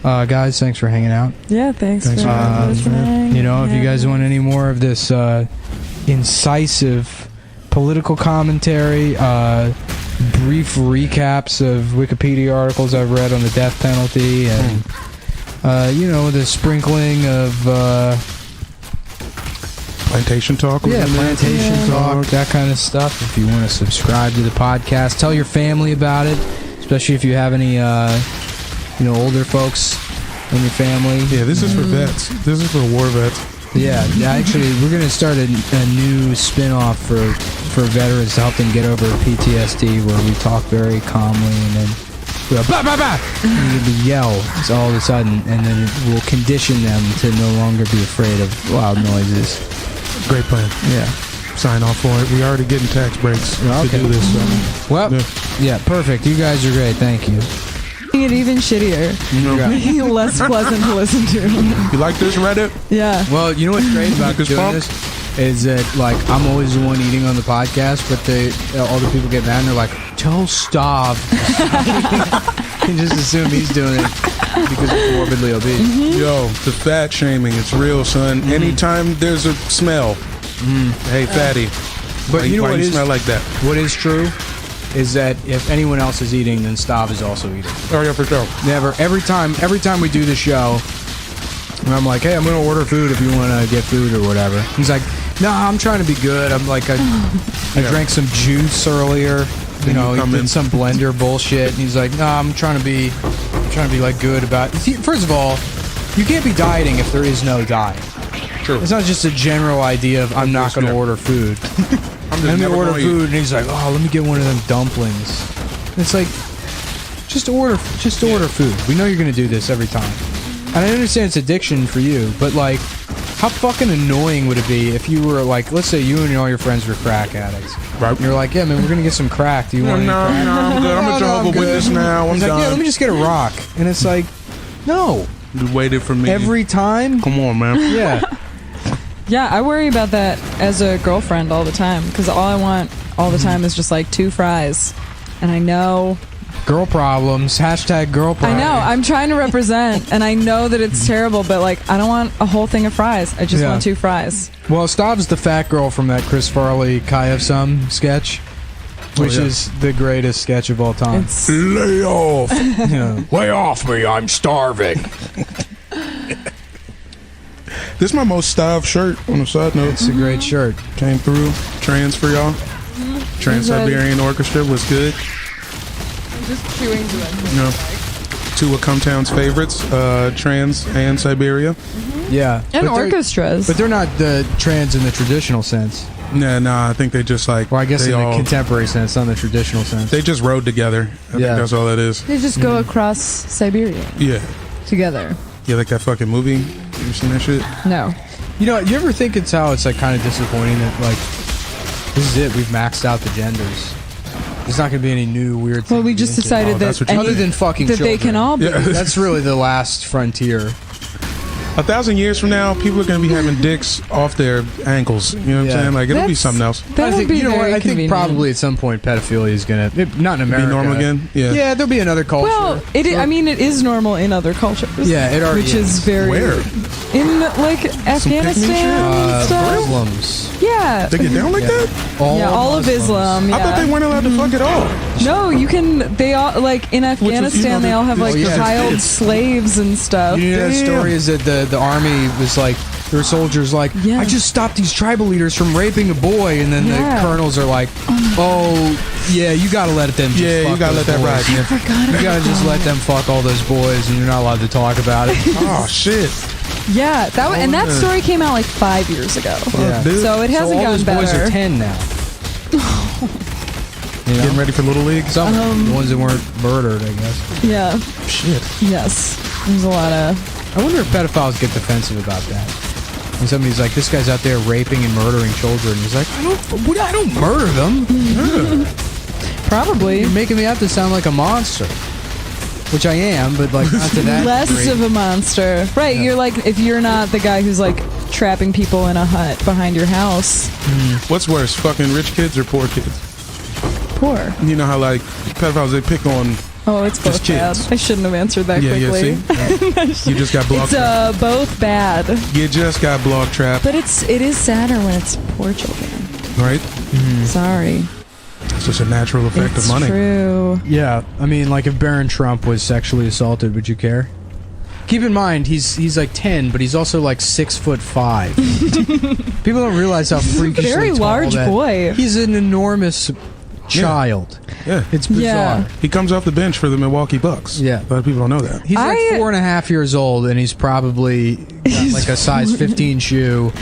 Speaker 1: Guys, thanks for hanging out.
Speaker 5: Yeah, thanks for listening.
Speaker 1: If you guys want any more of this incisive political commentary, brief recaps of Wikipedia articles I've read on the death penalty, and the sprinkling of
Speaker 4: Plantation talk.
Speaker 1: Yeah, plantation
Speaker 5: Yeah.
Speaker 1: talk, that kind of stuff. If you want to subscribe to the podcast, tell your family about it, especially if you have any, older folks in your family.
Speaker 4: Yeah, this is for vets. This is for war vets.
Speaker 1: Yeah, actually, we're gonna start a new spin-off for veterans to help them get over PTSD, where we talk very calmly and then we go bah bah bah, and we yell all of a sudden, and then we'll condition them to no longer be afraid of loud noises.
Speaker 4: Great plan.
Speaker 1: Yeah.
Speaker 4: Sign off for it. We already getting tax breaks
Speaker 1: Okay.
Speaker 4: to do this. So.
Speaker 1: Well, yeah, perfect. You guys are great. Thank you.
Speaker 5: Making it even shittier. Making it less pleasant to listen to.
Speaker 4: You like this, Reddit?
Speaker 5: Yeah.
Speaker 1: Well, you know what's great about
Speaker 4: Because
Speaker 1: doing
Speaker 4: Punk-
Speaker 1: this is that, like, I'm always the one eating on the podcast, but all the people get mad and they're like, tell Stav. You just assume he's doing it because he's morbidly obese.
Speaker 4: Yo, the fat shaming, it's real, son. Anytime there's a smell, hey, fatty.
Speaker 1: But you know
Speaker 4: why
Speaker 1: what
Speaker 4: you
Speaker 1: is
Speaker 4: smell like that?
Speaker 1: what is true is that if anyone else is eating, then Stav is also eating.
Speaker 4: Oh, yeah, for sure.
Speaker 1: Never. Every time we do the show, and I'm like, hey, I'm gonna order food if you want to get food or whatever. He's like, no, I'm trying to be good. I'm like, I drank some juice earlier. You know, he did some blender bullshit. And he's like, no, I'm trying to be like good about. First of all, you can't be dieting if there is no diet.
Speaker 4: True.
Speaker 1: It's not just a general idea of I'm not going to order food. Let me order food, and he's like, oh, let me get one of them dumplings. And it's like, just order food. We know you're going to do this every time. And I understand it's addiction for you, but like, how fucking annoying would it be if you were like, let's say you and all your friends were crack addicts.
Speaker 4: Right.
Speaker 1: And you're like, yeah, man, we're going to get some crack. Do you want any crack?
Speaker 4: No, I'm good. I'm a Jehovah's Witness now. I'm
Speaker 1: He's like, yeah, let me just get a rock. And it's like, no.
Speaker 4: You waited for me.
Speaker 1: Every time?
Speaker 4: Come on, man.
Speaker 1: Yeah.
Speaker 5: Yeah, I worry about that as a girlfriend all the time because all I want all the time is just like 2 fries. And I know...
Speaker 1: Girl problems. Hashtag girl problems.
Speaker 5: I know. I'm trying to represent, and I know that it's terrible, but like, I don't want a whole thing of fries. I just want 2 fries.
Speaker 1: Well, Stav's the fat girl from that Chris Farley Kaya Sum sketch, which is the greatest sketch of all time.
Speaker 5: It's
Speaker 4: Lay off.
Speaker 1: Yeah. Lay off me, I'm starving.
Speaker 4: This is my most styled shirt on a side note.
Speaker 1: It's a great shirt.
Speaker 4: Came through. Trans for y'all. Trans-Siberian Orchestra was good.
Speaker 5: just chewing to it.
Speaker 4: You know, 2 of Cumtown's favorites, Trans and Siberia.
Speaker 1: Yeah.
Speaker 5: And
Speaker 1: But they're-
Speaker 5: orchestras.
Speaker 1: But they're not the trans in the traditional sense.
Speaker 4: Nah, I think they just like.
Speaker 1: Well, I guess
Speaker 4: they
Speaker 1: in the
Speaker 4: all,
Speaker 1: contemporary sense, not in the traditional sense.
Speaker 4: They just rode together. I think that's all that is.
Speaker 5: They just go across Siberia
Speaker 4: Yeah.
Speaker 5: together.
Speaker 4: Yeah, like that fucking movie. You seen that shit?
Speaker 5: No.
Speaker 1: You know, you ever think it's how it's like kind of disappointing that like this is it, we've maxed out the genders. There's not going to be any new weird things.
Speaker 5: Well, we just decided
Speaker 4: that's
Speaker 5: that
Speaker 4: what you-
Speaker 1: other than fucking
Speaker 5: that they can
Speaker 1: children.
Speaker 5: all be.
Speaker 4: Yeah.
Speaker 1: That's really the last frontier.
Speaker 4: 1,000 years from now, people are going to be having dicks off their ankles. You know what
Speaker 1: Yeah.
Speaker 4: I'm saying? Like, it'll be
Speaker 5: That's-
Speaker 4: something else.
Speaker 5: That
Speaker 1: I
Speaker 5: would
Speaker 1: think,
Speaker 5: be
Speaker 1: you know what?
Speaker 5: very
Speaker 1: I think
Speaker 5: convenient.
Speaker 1: probably at some point pedophilia is going to not in
Speaker 4: Be
Speaker 1: America.
Speaker 4: normal again? Yeah.
Speaker 1: Yeah, there'll be another culture.
Speaker 5: Well, I mean, it is normal in other cultures.
Speaker 1: Yeah, it already
Speaker 5: which is
Speaker 1: is.
Speaker 5: very
Speaker 4: Where?
Speaker 5: in like Afghanistan and stuff.
Speaker 1: Muslims.
Speaker 5: Yeah,
Speaker 4: They get down like that?
Speaker 5: all of
Speaker 1: Muslims.
Speaker 5: Islam. Yeah.
Speaker 4: I thought they weren't allowed to fuck at all.
Speaker 5: No, you can. They all like in Afghanistan. They all have like
Speaker 1: yeah,
Speaker 5: child
Speaker 1: it's-
Speaker 5: slaves and stuff.
Speaker 1: You know that
Speaker 4: Damn.
Speaker 1: story is that the army was like, their soldiers like,
Speaker 5: Yeah.
Speaker 1: I just stopped these tribal leaders from raping a boy, and then
Speaker 5: Yeah.
Speaker 1: the colonels are like, oh yeah, you gotta let them. Just
Speaker 4: Yeah, you
Speaker 1: fuck
Speaker 4: gotta
Speaker 1: those
Speaker 4: let that
Speaker 1: boys.
Speaker 4: ride. Yeah.
Speaker 5: Forgot
Speaker 1: You
Speaker 5: about
Speaker 1: gotta just let them fuck all those boys, and you're not allowed to talk about it.
Speaker 4: Oh, shit.
Speaker 5: Yeah, and that story came out like 5 years ago.
Speaker 1: Yeah.
Speaker 4: Dude.
Speaker 5: So it
Speaker 1: So
Speaker 5: hasn't
Speaker 1: all
Speaker 5: gotten
Speaker 1: those boys
Speaker 5: better.
Speaker 1: are 10 now. You know?
Speaker 4: Getting ready for Little League?
Speaker 1: Some the ones that weren't murdered, I guess.
Speaker 5: Yeah.
Speaker 4: Shit.
Speaker 5: Yes. There's a lot of.
Speaker 1: I wonder if pedophiles get defensive about that. And somebody's like, this guy's out there raping and murdering children. He's like, I don't murder them.
Speaker 5: Probably
Speaker 1: You're making me out to sound like a monster. Which I am, but like not to that
Speaker 5: less
Speaker 1: degree.
Speaker 5: of a monster. Right,
Speaker 1: Yeah.
Speaker 5: you're like, if you're not the guy who's like trapping people in a hut behind your house.
Speaker 4: What's worse, fucking rich kids or poor kids?
Speaker 5: Poor.
Speaker 4: You know how, like, pedophiles, they pick on...
Speaker 5: Oh, it's both
Speaker 4: Just
Speaker 5: bad.
Speaker 4: kids.
Speaker 5: I shouldn't have answered that
Speaker 4: Yeah,
Speaker 5: quickly.
Speaker 4: see? You just got blog
Speaker 5: It's
Speaker 4: trapped.
Speaker 5: both bad.
Speaker 4: You just got blog trapped,
Speaker 5: But it is sadder when it's poor children.
Speaker 4: right?
Speaker 5: Sorry.
Speaker 4: It's just a natural effect
Speaker 5: It's
Speaker 4: of money.
Speaker 5: true.
Speaker 1: Yeah, I mean, like if Barron Trump was sexually assaulted, would you care? Keep in mind, he's like 10, but he's also like 6'5". People don't realize how freakishly
Speaker 5: Very
Speaker 1: tall
Speaker 5: large
Speaker 1: that-
Speaker 5: boy.
Speaker 1: He's an enormous child.
Speaker 4: Yeah.
Speaker 1: It's bizarre.
Speaker 5: Yeah.
Speaker 4: He comes off the bench for the Milwaukee Bucks.
Speaker 1: Yeah.
Speaker 4: A lot of people don't know that.
Speaker 1: He's like 4.5 years old, and he's probably got like a size 15 shoe.